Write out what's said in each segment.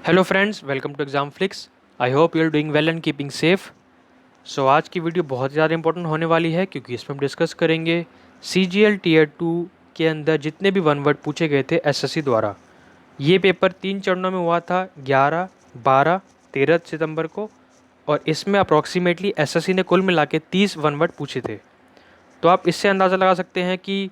Hello friends, welcome to Exam Flix. I hope you are doing well and keeping safe. So आज की video बहुत ज़्यादा important होने वाली है क्योंकि इसमें हम डिस्कस करेंगे CGL टीयर 2 के अंदर जितने भी वन वर्ड पूछे गए थे एसएससी द्वारा। ये पेपर 3 चरणों में हुआ था, 11, 12, 13 सितंबर को। और इसमें अप्रॉक्सीमेटली एसएससी ने कुल मिला के 30 वन वर्ड पूछे थे। तो आप इससे अंदाज़ा लगा सकते हैं कि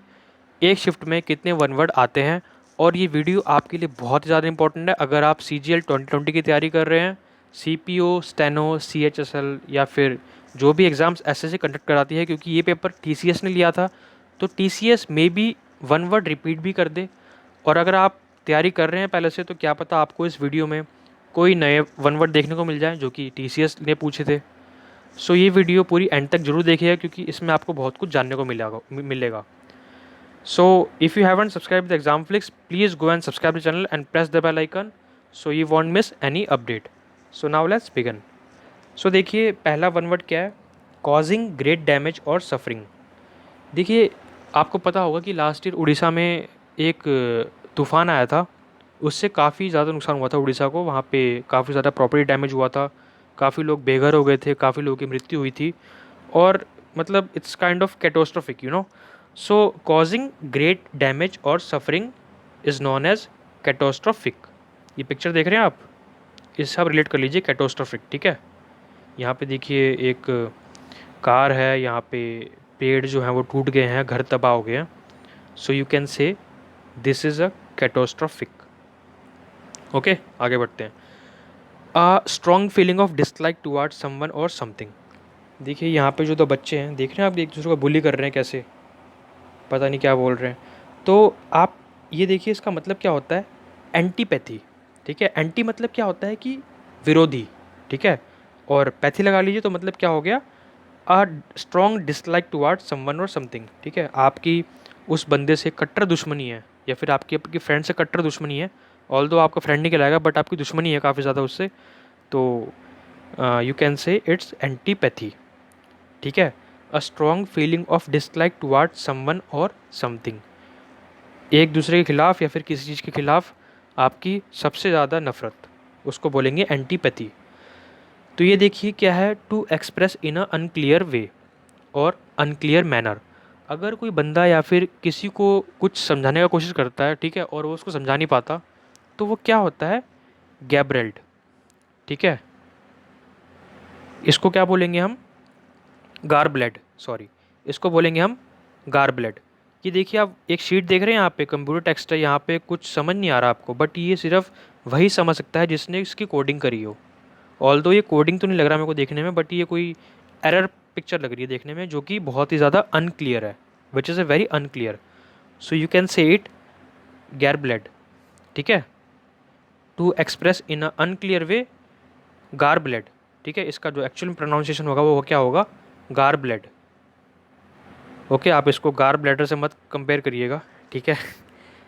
एक शिफ्ट में कितने वन वर्ड आते हैं। और ये वीडियो आपके लिए बहुत ज़्यादा इंपॉर्टेंट है अगर आप CGL 2020 की तैयारी कर रहे हैं, CPO, स्टेनो, CHSL या फिर जो भी एग्ज़ाम्स एसएससी कंडक्ट कराती है, क्योंकि ये पेपर TCS ने लिया था। तो TCS में भी वन वर्ड रिपीट भी कर दे। और अगर आप तैयारी कर रहे हैं पहले से, तो क्या पता आपको इस वीडियो में कोई नए वन वर्ड देखने को मिल जाए जो कि TCS ने पूछे थे। सो ये वीडियो पूरी एंड तक जरूर देखिएगा क्योंकि इसमें आपको बहुत कुछ जानने को मिलेगा। So if you haven't subscribed the Examflix, please go and subscribe the channel and press the bell icon so you won't miss any update. So now let's begin. So देखिए पहला वन वर्ड क्या है, causing great damage और suffering। देखिए आपको पता होगा कि लास्ट ईयर उड़ीसा में एक तूफ़ान आया था, उससे काफ़ी ज़्यादा नुकसान हुआ था उड़ीसा को। वहाँ पे काफ़ी ज़्यादा प्रॉपर्टी डैमेज हुआ था, काफ़ी लोग बेघर हो गए थे, काफ़ी लोगों की मृत्यु हुई थी। और मतलब it's kind of catastrophic, you know. So causing great damage और suffering is known as catastrophic. ये पिक्चर देख रहे हैं आप, इससे आप रिलेट कर लीजिए कैटोस्ट्रोफिक, ठीक है। यहाँ पे देखिए एक कार है, यहाँ पे पेड़ जो हैं वो टूट गए हैं, घर तबाह हो गए हैं। So you can say this is a catastrophic. Okay, आगे बढ़ते हैं। A strong feeling of dislike toward someone और समथिंग। देखिए यहाँ पे जो दो बच्चे हैं, देख रहे हैं आप, एक दूसरे को बुली कर रहे हैं, कैसे पता नहीं क्या बोल रहे हैं। तो आप ये देखिए इसका मतलब क्या होता है, एंटीपैथी, ठीक है। एंटी मतलब क्या होता है कि विरोधी, ठीक है। और पैथी लगा लीजिए तो मतलब क्या हो गया, a strong dislike toward someone और समथिंग, ठीक है। आपकी उस बंदे से कट्टर दुश्मनी है या फिर आपकी फ्रेंड से कट्टर दुश्मनी है। ऑल दो आपका फ्रेंड नहीं कहलाएगा बट आपकी दुश्मनी है काफ़ी ज़्यादा उससे। तो यू कैन से इट्स एंटीपैथी, ठीक है। अ strong feeling of dislike toward someone और समथिंग, एक दूसरे के खिलाफ या फिर किसी चीज़ के खिलाफ आपकी सबसे ज़्यादा नफरत, उसको बोलेंगे एंटीपैथी। तो ये देखिए क्या है, to express in a unclear way और अनक्लियर मैनर। अगर कोई बंदा या फिर किसी को कुछ समझाने का कोशिश करता है, ठीक है, और वो उसको समझा नहीं पाता, तो वो क्या होता है, गैब्रेल्ड, ठीक है। इसको क्या बोलेंगे हम, गार्बलेड, सॉरी, इसको बोलेंगे हम गार्बलेड। ये देखिए आप एक शीट देख रहे हैं, यहाँ पे कंप्यूटर टेक्स्ट है, यहाँ पे कुछ समझ नहीं आ रहा आपको, बट ये सिर्फ वही समझ सकता है जिसने इसकी कोडिंग करी हो। ऑल्दो ये कोडिंग तो नहीं लग रहा मेरे को देखने में, बट ये कोई एरर पिक्चर लग रही है देखने में जो कि बहुत ही ज़्यादा अनक्लियर है, which is a very unclear. So you can say it garbled, ठीक है। To express in a unclear way, garbled, ठीक है। इसका जो एक्चुअल प्रोनाउंसिएशन होगा वो क्या होगा, गार्बलेड। ओके, आप इसको गार ब्लैडर से मत कंपेयर करिएगा, ठीक है।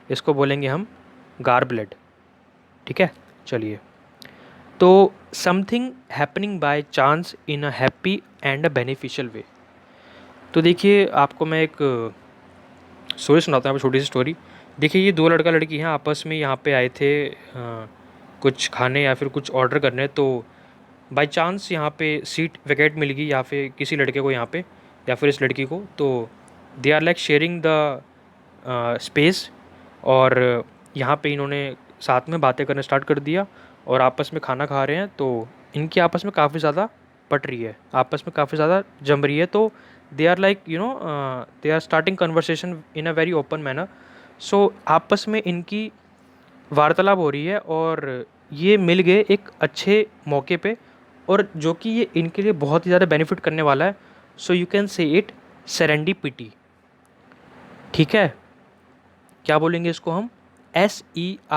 इसको बोलेंगे हम गार ब्लड, ठीक है। चलिए, तो something happening by chance in a happy and a beneficial way. तो देखिए आपको मैं एक स्टोरी सुनाता हूँ, छोटी सी स्टोरी। देखिए ये दो लड़का लड़की हैं, आपस में यहाँ पे आए थे कुछ खाने या फिर कुछ ऑर्डर करने। तो बाय चांस यहाँ पे सीट वैकेंट मिल गई या फिर किसी लड़के को यहाँ पे या फिर इस लड़की को। तो they are like sharing the space. और यहाँ पे इन्होंने साथ में बातें करना स्टार्ट कर दिया और आपस में खाना खा रहे हैं। तो इनकी आपस में काफ़ी ज़्यादा पट रही है, आपस में काफ़ी ज़्यादा जम रही है। तो they are like they are starting conversation in a very open manner. So आपस में इनकी वार्तालाप हो रही है और ये मिल गए एक अच्छे मौके पे, और जो कि ये इनके लिए बहुत ही ज़्यादा बेनिफिट करने वाला है। So you can say it serendipity, ठीक है। क्या बोलेंगे इसको हम, SERENDIPITY।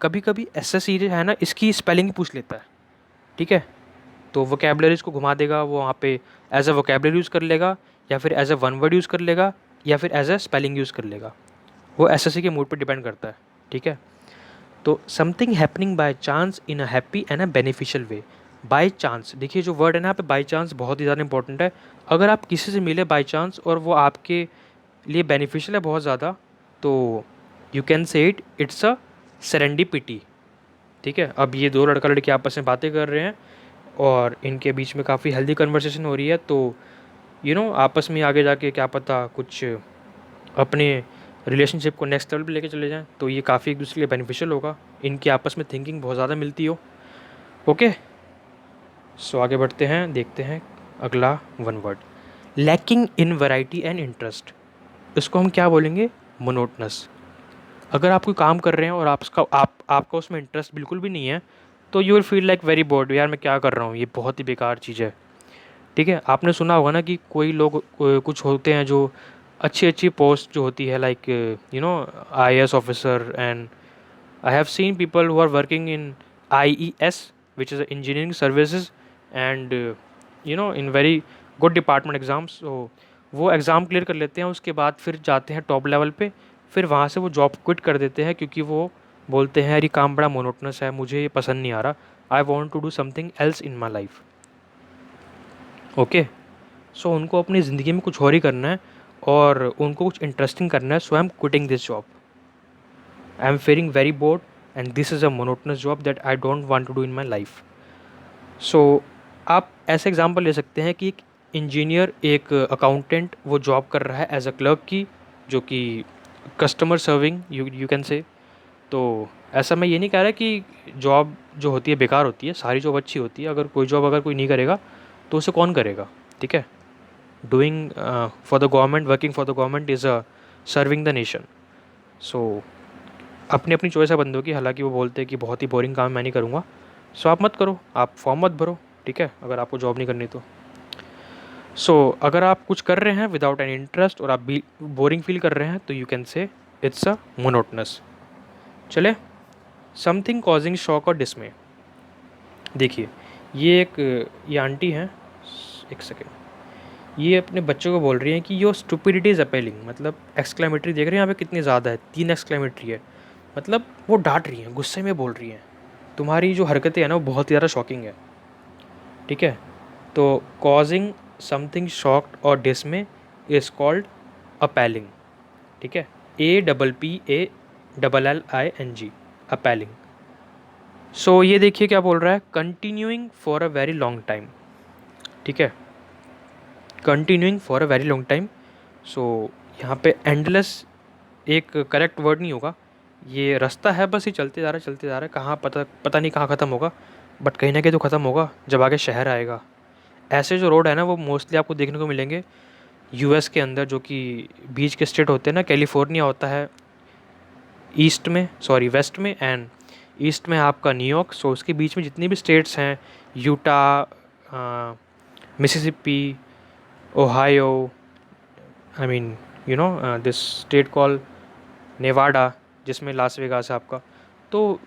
कभी कभी SSC है ना, इसकी स्पेलिंग पूछ लेता है, ठीक है। तो वोकेबलरीज को घुमा देगा, वो वहाँ पे एज अ वोकेबलरी यूज़ कर लेगा या फिर as a one word use कर लेगा या फिर एज अ स्पेलिंग यूज़ कर लेगा। वो SSC के मूड पे डिपेंड करता है, ठीक है। तो something happening by chance in a happy and a beneficial way. By chance, देखिए जो वर्ड है ना यहाँ पे बाय चांस बहुत ही ज़्यादा इंपॉर्टेंट है। अगर आप किसी से मिले बाय चांस और वो आपके लिए बेनिफिशियल है बहुत ज़्यादा, तो यू कैन से इट्स अ सेरेंडिपिटी। ठीक है, अब ये दो लड़का लड़की आपस में बातें कर रहे हैं और इनके बीच में काफ़ी हेल्दी कन्वर्सेशन हो रही है, तो आपस में आगे जाके क्या पता कुछ अपने रिलेशनशिप को नेक्स्ट लेवल पे लेके चले जाएं, तो ये काफ़ी एक दूसरे के लिए बेनिफिशियल होगा, इनकी आपस में थिंकिंग बहुत ज़्यादा मिलती हो। ओके, सो आगे बढ़ते हैं, देखते हैं अगला one word, lacking in variety and interest. इसको हम क्या बोलेंगे? मोनोटनस। अगर आप कोई काम कर रहे हैं और आपका उसमें इंटरेस्ट बिल्कुल भी नहीं है, तो you will feel like very bored, यार मैं क्या कर रहा हूँ, ये बहुत ही बेकार चीज़ है। ठीक है, आपने सुना होगा ना कि कोई लोग कुछ होते हैं जो अच्छी अच्छी पोस्ट जो होती है, like IAS officer, and I have seen people who are working in IES which is engineering services, and in very good department exams. तो वो एग्ज़ाम क्लियर कर लेते हैं, उसके बाद फिर जाते हैं टॉप लेवल पे, फिर वहाँ से वो जॉब क्विट कर देते हैं क्योंकि वो बोलते हैं यार ये काम बड़ा मोनोटनस है, मुझे ये पसंद नहीं आ रहा, I want to do something else in my life. Okay, so उनको अपनी ज़िंदगी में कुछ और ही करना है और उनको कुछ इंटरेस्टिंग करना है, so I am quitting this job, I am feeling very bored and this is a monotonous job that I don't want to do in my life. So आप ऐसे एग्जांपल ले सकते हैं कि एक इंजीनियर, एक अकाउंटेंट, वो जॉब कर रहा है एज अ क्लर्क की, जो कि कस्टमर सर्विंग यू कैन से। तो ऐसा मैं ये नहीं कह रहा कि जॉब जो होती है बेकार होती है, सारी जॉब अच्छी होती है, अगर कोई जॉब अगर कोई नहीं करेगा तो उसे कौन करेगा। ठीक है, doing for the government, working for the government is a serving the nation. So अपनी अपनी चॉइस है बंदों की, हालांकि वो बोलते हैं कि बहुत ही बोरिंग काम मैं नहीं करूँगा, सो आप मत करो, आप फॉर्म मत भरो। ठीक है, अगर आपको जॉब नहीं करनी तो। सो अगर आप कुछ कर रहे हैं विदाउट एनी इंटरेस्ट और आप भी बोरिंग फील कर रहे हैं, तो यू कैन से इट्स अ मोनोटनस। चले, समथिंग कॉजिंग शॉक और डिसमे। देखिए, ये आंटी हैं, एक सेकेंड, ये अपने बच्चों को बोल रही हैं कि योर स्टुपिडिटी इज़ अपेलिंग, मतलब एक्सक्लेमेटरी देख रहे हैं यहाँ पे कितनी ज़्यादा है, 3 एक्सक्लेमेटरी है, मतलब वो डांट रही हैं, गुस्से में बोल रही हैं, तुम्हारी जो हरकतें हैं ना वो बहुत ज़्यादा शॉकिंग है। ठीक है, तो कॉजिंग समथिंग शॉक्ड और डिसमे इज कॉल्ड अपेलिंग। ठीक है, APPALLING, अपेलिंग। सो ये देखिए क्या बोल रहा है, continuing for a very long time. ठीक है, continuing for a very long time. So यहाँ पे एंडलेस एक करेक्ट वर्ड नहीं होगा, ये रास्ता है, बस ये चलते जा रहा है चलते जा रहा है, कहाँ पता नहीं कहाँ ख़त्म होगा, बट कहीं ना कहीं तो ख़त्म होगा जब आगे शहर आएगा। ऐसे जो रोड है ना वो मोस्टली आपको देखने को मिलेंगे US के अंदर, जो कि बीच के स्टेट होते हैं ना, कैलिफोर्निया होता है ईस्ट में, सॉरी वेस्ट में, एंड ईस्ट में आपका न्यूयॉर्क। सो उसके बीच में जितनी भी स्टेट्स हैं, Utah, Mississippi, Ohio, I mean this state call Nevada, जिसमें लास वेगास है आपका। तो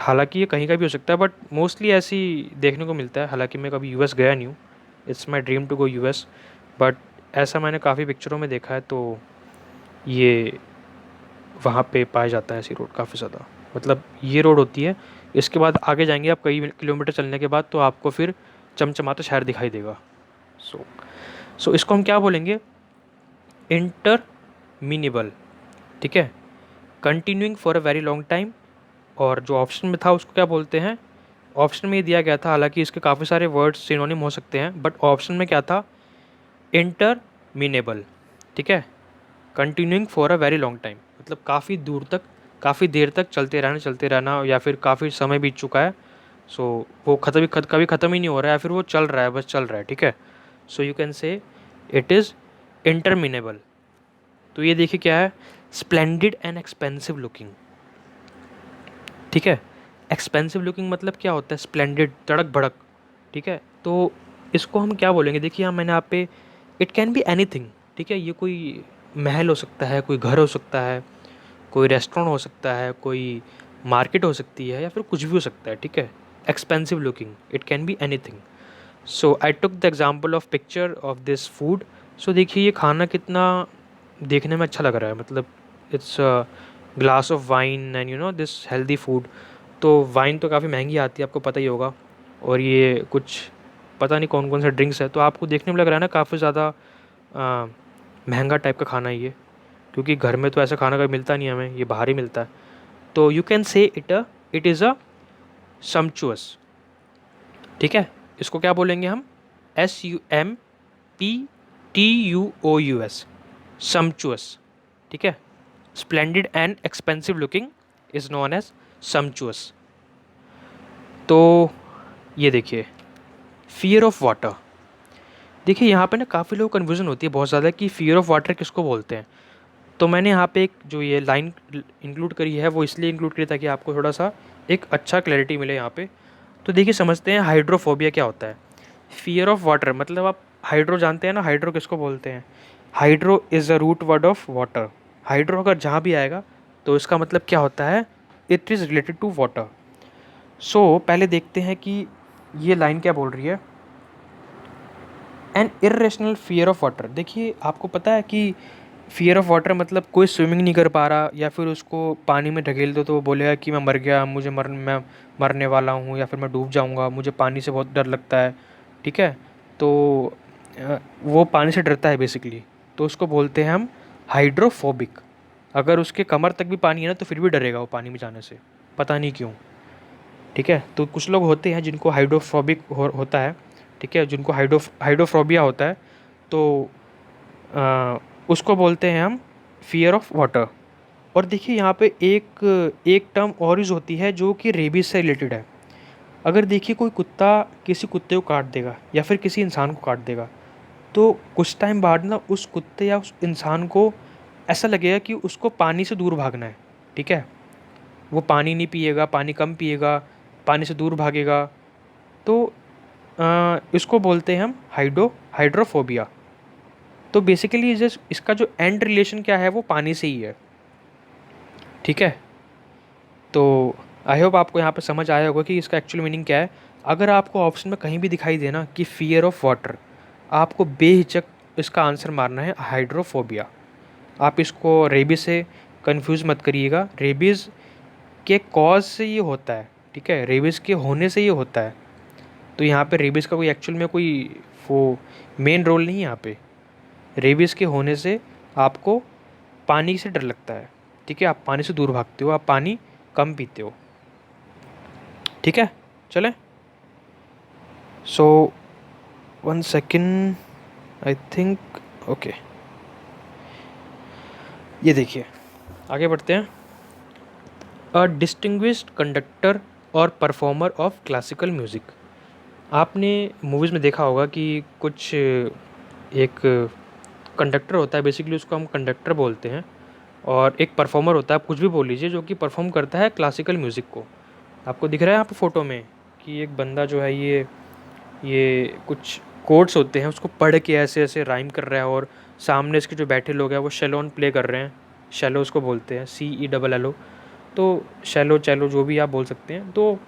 हालांकि ये कहीं का भी हो सकता है, बट मोस्टली ऐसी देखने को मिलता है। हालांकि मैं कभी US गया नहीं हूँ, it's my dream to go US, but ऐसा मैंने काफ़ी पिक्चरों में देखा है, तो ये वहाँ पे पाया जाता है ऐसी रोड काफ़ी ज़्यादा। मतलब ये रोड होती है, इसके बाद आगे जाएंगे आप कई किलोमीटर चलने के बाद, तो आपको फिर चमचमाता शहर दिखाई देगा। सो इसको हम क्या बोलेंगे? इंटरमिनेबल। ठीक है, continuing for a very long time. और जो ऑप्शन में था उसको क्या बोलते हैं? ऑप्शन में ये दिया गया था, हालांकि इसके काफ़ी सारे वर्ड्स सिनोनिम हो सकते हैं, बट ऑप्शन में क्या था? इंटरमिनेबल। ठीक है, continuing for a very long time, मतलब काफ़ी दूर तक, काफ़ी देर तक चलते रहना, या फिर काफ़ी समय बीत चुका है, सो वो कभी ख़त्म ही नहीं हो रहा है, या फिर वो चल रहा है, बस चल रहा है। ठीक है, so you can say it is interminable. तो ये देखिए क्या है, स्प्लेंडिड एंड एक्सपेंसिव लुकिंग। ठीक है, एक्सपेंसिव लुकिंग मतलब क्या होता है? स्प्लेंडिड, तड़क भड़क। ठीक है, तो इसको हम क्या बोलेंगे? देखिए यहाँ मैंने आप पे, इट कैन बी एनीथिंग। ठीक है, ये कोई महल हो सकता है, कोई घर हो सकता है, कोई रेस्टोरेंट हो सकता है, कोई मार्केट हो सकती है, या फिर कुछ भी हो सकता है। ठीक है, expensive looking, it can be anything. So I took the example of picture of this food. So देखिए ये खाना कितना देखने में अच्छा लग रहा है, मतलब it's glass of wine and this healthy food. तो वाइन तो काफ़ी महंगी आती है, आपको पता ही होगा, और ये कुछ पता नहीं कौन कौन से ड्रिंक्स है, तो आपको देखने में लग रहा है ना काफ़ी ज़्यादा महंगा टाइप का खाना है ये। क्योंकि घर में तो ऐसा खाना कभी मिलता नहीं है हमें, ये बाहर ही मिलता है। तो you can say it is a sumptuous. ठीक है, इसको क्या बोलेंगे हम? SUMPTUOUS, सम्चुअस। ठीक है, splendid and expensive looking is known as सम्चुअस। तो ये देखिए, फियर ऑफ वाटर। देखिए यहाँ पे ना काफ़ी लोग कन्फ्यूज़न होती है बहुत ज़्यादा कि फियर ऑफ वाटर किसको बोलते हैं। तो मैंने यहाँ पे एक जो ये लाइन इंक्लूड करी है वो इसलिए इंक्लूड करी ताकि आपको थोड़ा सा एक अच्छा क्लैरिटी मिले यहाँ पे। तो देखिए समझते हैं हाइड्रोफोबिया क्या होता है। फियर ऑफ वाटर मतलब आप हाइड्रो जानते हैं ना, हाइड्रो किसको बोलते हैं? Hydro is a root word of water. Hydro अगर जहाँ भी आएगा तो इसका मतलब क्या होता है? It is related to water. So पहले देखते हैं कि ये लाइन क्या बोल रही है। An irrational fear of water. देखिए आपको पता है कि फियर ऑफ वाटर मतलब कोई स्विमिंग नहीं कर पा रहा या फिर उसको पानी में ढकेल दो तो वो बोलेगा कि मैं मर गया, मैं मरने वाला हूँ या फिर मैं डूब जाऊँगा, मुझे पानी से बहुत डर लगता है। ठीक है, तो वो पानी से डरता है बेसिकली, तो उसको बोलते हैं हम हाइड्रोफोबिक। अगर उसके कमर तक भी पानी है ना तो फिर भी डरेगा वो पानी में जाने से, पता नहीं क्यों। ठीक है, तो कुछ लोग होते हैं जिनको हाइड्रोफोबिक होता है। ठीक है, जिनको हाइड्रोफोबिया होता है, तो उसको बोलते हैं हम फियर ऑफ वाटर। और देखिए यहाँ पे एक टर्म और यूज़ होती है जो कि रेबीज से रिलेटेड है। अगर देखिए कोई कुत्ता किसी कुत्ते को काट देगा या फिर किसी इंसान को काट देगा, तो कुछ टाइम बाद ना उस कुत्ते या उस इंसान को ऐसा लगेगा कि उसको पानी से दूर भागना है। ठीक है, वो पानी नहीं पिएगा, पानी कम पिएगा, पानी से दूर भागेगा। तो इसको बोलते हैं हम हाइड्रोफोबिया। तो बेसिकली जस्ट इसका जो एंड रिलेशन क्या है वो पानी से ही है। ठीक है, तो आई होप आपको यहाँ पे समझ आया होगा कि इसका एक्चुअल मीनिंग क्या है। अगर आपको ऑप्शन में कहीं भी दिखाई देना कि फियर ऑफ वाटर, आपको बेहिचक इसका आंसर मारना है हाइड्रोफोबिया। आप इसको रेबीज से कंफ्यूज मत करिएगा, रेबीज़ के कॉज से ये होता है। ठीक है, रेबीज़ के होने से ये होता है। तो यहाँ पे रेबीज़ का कोई एक्चुअल में कोई वो मेन रोल नहीं है यहाँ पे। रेबीज़ के होने से आपको पानी से डर लगता है। ठीक है, आप पानी से दूर भागते हो, आप पानी कम पीते हो। ठीक है, चलें। सो 1 सेकेंड, आई थिंक, ओके। ये देखिए, आगे बढ़ते हैं। अ डिस्टिंग्विश्ड कंडक्टर और परफॉर्मर ऑफ क्लासिकल म्यूज़िक। आपने मूवीज़ में देखा होगा कि कुछ एक कंडक्टर होता है, बेसिकली उसको हम कंडक्टर बोलते हैं, और एक परफॉर्मर होता है, आप कुछ भी बोल लीजिए, जो कि परफॉर्म करता है क्लासिकल म्यूज़िक को। आपको दिख रहा है यहाँ पे फ़ोटो में कि एक बंदा जो है ये कुछ कोड्स होते हैं उसको पढ़ के ऐसे ऐसे राइम कर रहा है, और सामने इसके जो बैठे लोग हैं वो शेलोन प्ले कर रहे हैं। शेलो उसको बोलते हैं, CELLO। तो शेलो चैलो जो भी आप बोल सकते हैं। तो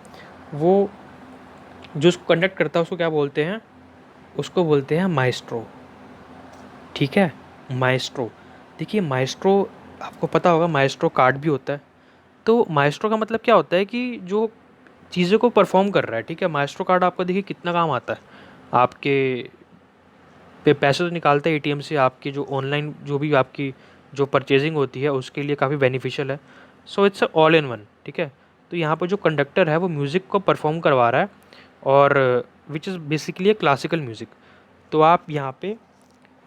वो जो उसको कंडक्ट करता है उसको क्या बोलते हैं? उसको बोलते हैं माइस्ट्रो। ठीक है, माइस्ट्रो। देखिए माइस्ट्रो, आपको पता होगा माइस्ट्रो कार्ड भी होता है। तो माइस्ट्रो का मतलब क्या होता है कि जो चीज़ों को परफॉर्म कर रहा है। ठीक है, माइस्ट्रो कार्ड आपका देखिए कितना काम आता है। आपके पे पैसे तो निकालते हैं ATM से, आपकी जो ऑनलाइन जो भी आपकी जो परचेजिंग होती है उसके लिए काफ़ी बेनिफिशियल है। So it's all in one. ठीक है, तो यहाँ पर जो कंडक्टर है वो म्यूज़िक को परफॉर्म करवा रहा है, और which is basically A classical music. तो आप यहाँ पे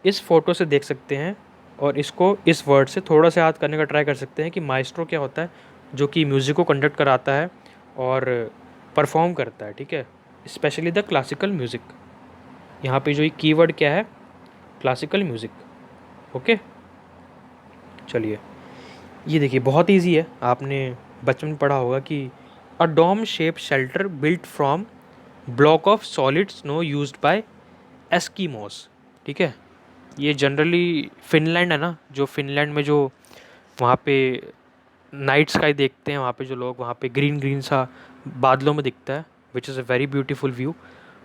इस फ़ोटो से देख सकते हैं, और इसको इस वर्ड से थोड़ा सा याद करने का ट्राई कर सकते हैं कि माइस्ट्रो क्या होता है, जो कि म्यूज़िक को कंडक्ट कराता है और परफॉर्म करता है। ठीक है, स्पेशली द क्लासिकल म्यूज़िक। यहाँ पे जो ये कीवर्ड क्या है? Classical music. ओके, चलिए, ये देखिए बहुत इजी है। आपने बचपन में पढ़ा होगा कि a dome shape shelter built from block of solid snow used by Eskimos. ठीक है, ये जनरली फिनलैंड है ना, जो फिनलैंड में जो वहाँ पे नाइट स्काई देखते हैं, वहाँ पे जो लोग, वहाँ पे ग्रीन ग्रीन सा बादलों में दिखता है, which is a very beautiful view.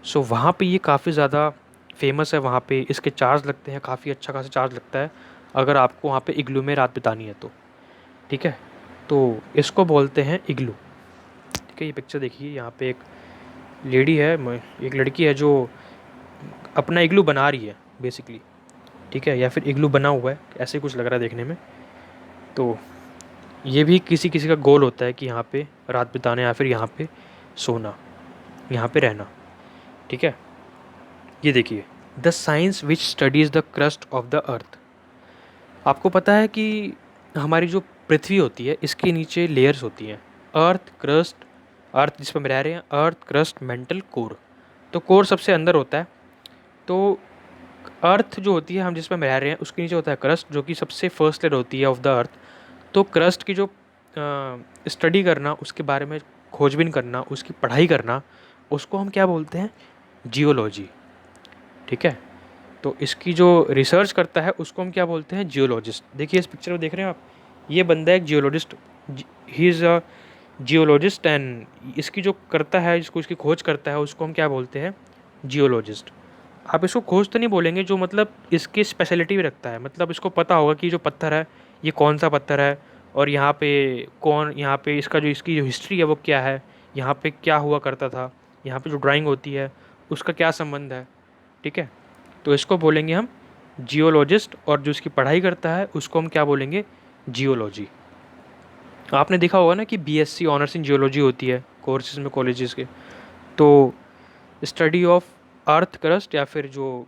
So वहाँ पे ये काफ़ी ज़्यादा फेमस है। वहाँ पे इसके चार्ज लगते हैं, काफ़ी अच्छा खासा चार्ज लगता है अगर आपको वहाँ पे इग्लू में रात बितानी है तो। ठीक है, तो इसको बोलते हैं इग्लू। ठीक है, ये पिक्चर देखिए, यहाँ पे एक लेडी है, एक लड़की है जो अपना इग्लू बना रही है बेसिकली। ठीक है, या फिर इग्लू बना हुआ है, ऐसे कुछ लग रहा है देखने में। तो ये भी किसी किसी का गोल होता है कि यहाँ पे रात बिताना या फिर यहाँ पे सोना, यहाँ पे रहना। ठीक है, ये देखिए, the science which studies the crust of the earth. आपको पता है कि हमारी जो पृथ्वी होती है इसके नीचे लेयर्स होती हैं, अर्थ क्रस्ट, अर्थ जिस पर हम रह रहे हैं, अर्थ क्रस्ट मेंटल कोर। तो कोर सबसे अंदर होता है। तो अर्थ जो होती है हम जिस पर हम रह रहे हैं उसके नीचे होता है क्रस्ट, जो कि सबसे फर्स्ट लेयर होती है ऑफ द अर्थ। तो क्रस्ट की जो स्टडी करना, उसके बारे में खोजबीन करना, उसकी पढ़ाई करना, उसको हम क्या बोलते हैं? जियोलॉजी। ठीक है, तो इसकी जो रिसर्च करता है उसको हम क्या बोलते हैं? जियोलॉजिस्ट। देखिए इस पिक्चर में देख रहे हैं आप, ये बंदा एक geologist, he is a geologist, and इसकी जो करता है, जिसको इसकी खोज करता है उसको हम क्या बोलते हैं? जियोलॉजिस्ट। आप इसको खोज तो नहीं बोलेंगे, जो मतलब इसकी स्पेशलिटी भी रखता है, मतलब इसको पता होगा कि जो पत्थर है ये कौन सा पत्थर है, और यहाँ पे कौन, यहाँ पे इसका जो इसकी जो हिस्ट्री है वो क्या है, यहाँ पे क्या हुआ करता था, यहाँ पे जो ड्राइंग होती है उसका क्या संबंध है। ठीक है, तो इसको बोलेंगे हम जियोलॉजिस्ट, और जो इसकी पढ़ाई करता है उसको हम क्या बोलेंगे? जियोलॉजी। आपने देखा होगा ना कि बीएससी ऑनर्स इन जियोलॉजी होती है कोर्सेज में कॉलेजेस के। तो स्टडी ऑफ अर्थ क्रस्ट, या फिर जो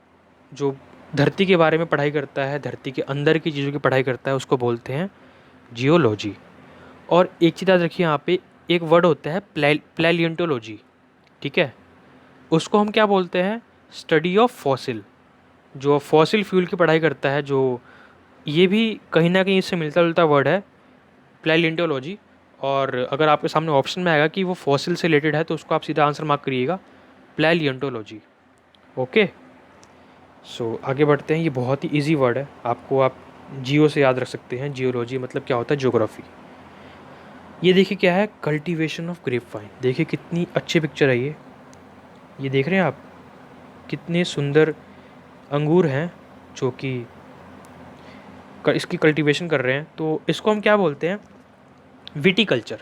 जो धरती के बारे में पढ़ाई करता है, धरती के अंदर की चीज़ों की पढ़ाई करता है, उसको बोलते हैं जियोलॉजी। और एक चीज़ याद रखिए, यहाँ पे एक वर्ड होता है प्लेलियोंटोलॉजी। ठीक है, उसको हम क्या बोलते हैं? Study of fossil. जो फॉसिल फ्यूल की पढ़ाई करता है, जो ये भी कहीं ना कहीं इससे मिलता जुलता वर्ड है, प्लेलियोंटोलॉजी। और अगर आपके सामने ऑप्शन में आएगा कि वो फॉसिल से रिलेटेड है तो उसको आप सीधा आंसर मार्क करिएगा, प्लेलियोंटोलॉजी। ओके, सो आगे बढ़ते हैं। ये बहुत ही इजी वर्ड है, आपको आप जियो से याद रख सकते हैं। जियोलॉजी मतलब क्या होता है? ज्योग्राफी। ये देखिए क्या है? Cultivation of grape wine. देखिए कितनी अच्छी पिक्चर है ये देख रहे हैं आप, कितने सुंदर अंगूर हैं जो कि इसकी कल्टीवेशन कर रहे हैं। तो इसको हम क्या बोलते हैं? विटीकल्चर।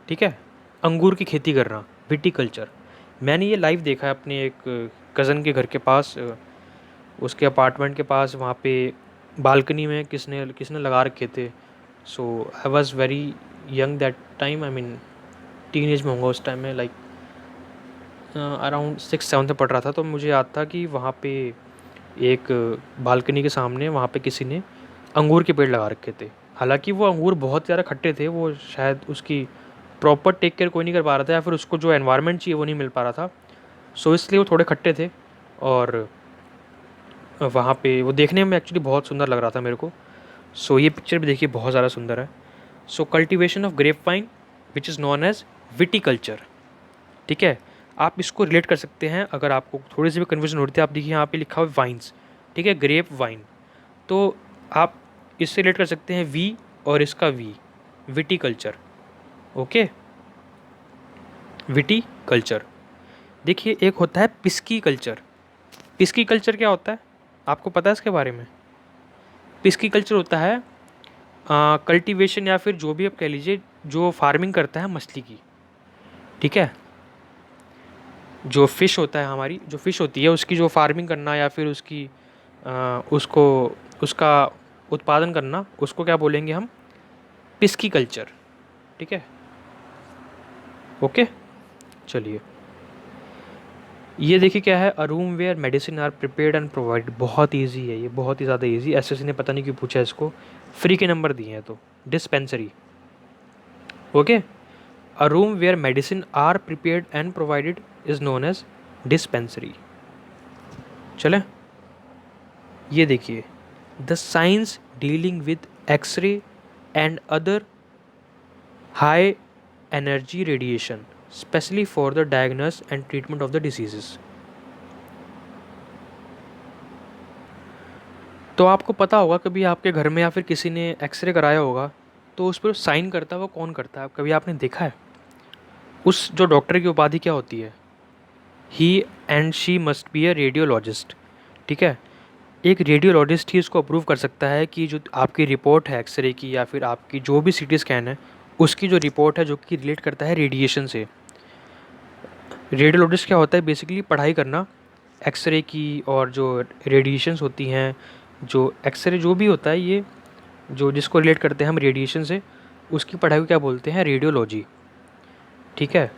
ठीक है, अंगूर की खेती करना, विटीकल्चर। मैंने ये लाइव देखा है अपने एक कज़न के घर के पास, उसके अपार्टमेंट के पास, वहाँ पे बालकनी में किसने किसने लगा रखे थे। So I was very young that time, I mean teen age में होंगे उस टाइम में, लाइक अराउंड 6-7 में पढ़ रहा था। तो मुझे याद था कि वहाँ पे एक बालकनी के सामने वहाँ पे किसी ने अंगूर के पेड़ लगा रखे थे। हालांकि वो अंगूर बहुत ज़्यादा खट्टे थे, वो शायद उसकी प्रॉपर टेक केयर कोई नहीं कर पा रहा था, या फिर उसको जो एनवायरनमेंट चाहिए वो नहीं मिल पा रहा था। सो इसलिए वो थोड़े खट्टे थे, और वहाँ पे वो देखने में एक्चुअली बहुत सुंदर लग रहा था मेरे को। सो ये पिक्चर भी देखिए बहुत ज़्यादा सुंदर है। So cultivation of grape wine which is known as viticulture. ठीक है, आप इसको रिलेट कर सकते हैं। अगर आपको थोड़ी सी भी कन्फ्यूजन होती है, आप देखिए यहाँ पे लिखा हुआ है वाइन्स। ठीक है, ग्रेप वाइन, तो आप इससे रिलेट कर सकते हैं वी और इसका वी, विटीकल्चर। Okay, viticulture. देखिए एक होता है पिस्की कल्चर। पिस्की कल्चर क्या होता है? आपको पता है इसके बारे में? पिस्की कल्चर होता है कल्टीवेशन, या फिर जो भी आप कह लीजिए, जो फार्मिंग करता है मछली की। ठीक है, जो फ़िश होता है, हमारी जो फ़िश होती है उसकी जो फार्मिंग करना, या फिर उसकी उसको उसका उत्पादन करना, उसको क्या बोलेंगे हम? Pisciculture. ठीक है, ओके, चलिए ये देखिए क्या है? A room where medicine are prepared and provide. बहुत इजी है ये, बहुत ही ज़्यादा इजी। एसएससी ने पता नहीं क्यों पूछा इसको, फ्री के नंबर दिए हैं। तो dispensary. Okay, a room where medicine are prepared and provided is known as dispensary. चलें, ये देखिए, the science dealing with x-ray and other high energy radiation specially for the diagnose and treatment of the diseases. तो आपको पता होगा, कभी आपके घर में या फिर किसी ने एक्सरे कराया होगा, तो उस पर साइन करता है वो कौन करता है? कभी आपने देखा है? उस जो डॉक्टर की उपाधि क्या होती है? He and she must be a radiologist. ठीक है, एक रेडियोलॉजिस्ट ही इसको अप्रूव कर सकता है कि जो आपकी रिपोर्ट है एक्सरे की, या फिर आपकी जो भी सीटी स्कैन है उसकी जो रिपोर्ट है, जो कि रिलेट करता है रेडिएशन से। रेडियोलॉजिस्ट क्या होता है? बेसिकली पढ़ाई करना एक्सरे की, और जो रेडिएशंस होती हैं, जो एक्सरे जो भी होता है, ये जो जिसको रिलेट करते हैं हम रेडिएशन से, उसकी पढ़ाई को क्या बोलते हैं, रेडियोलॉजी। ठीक है,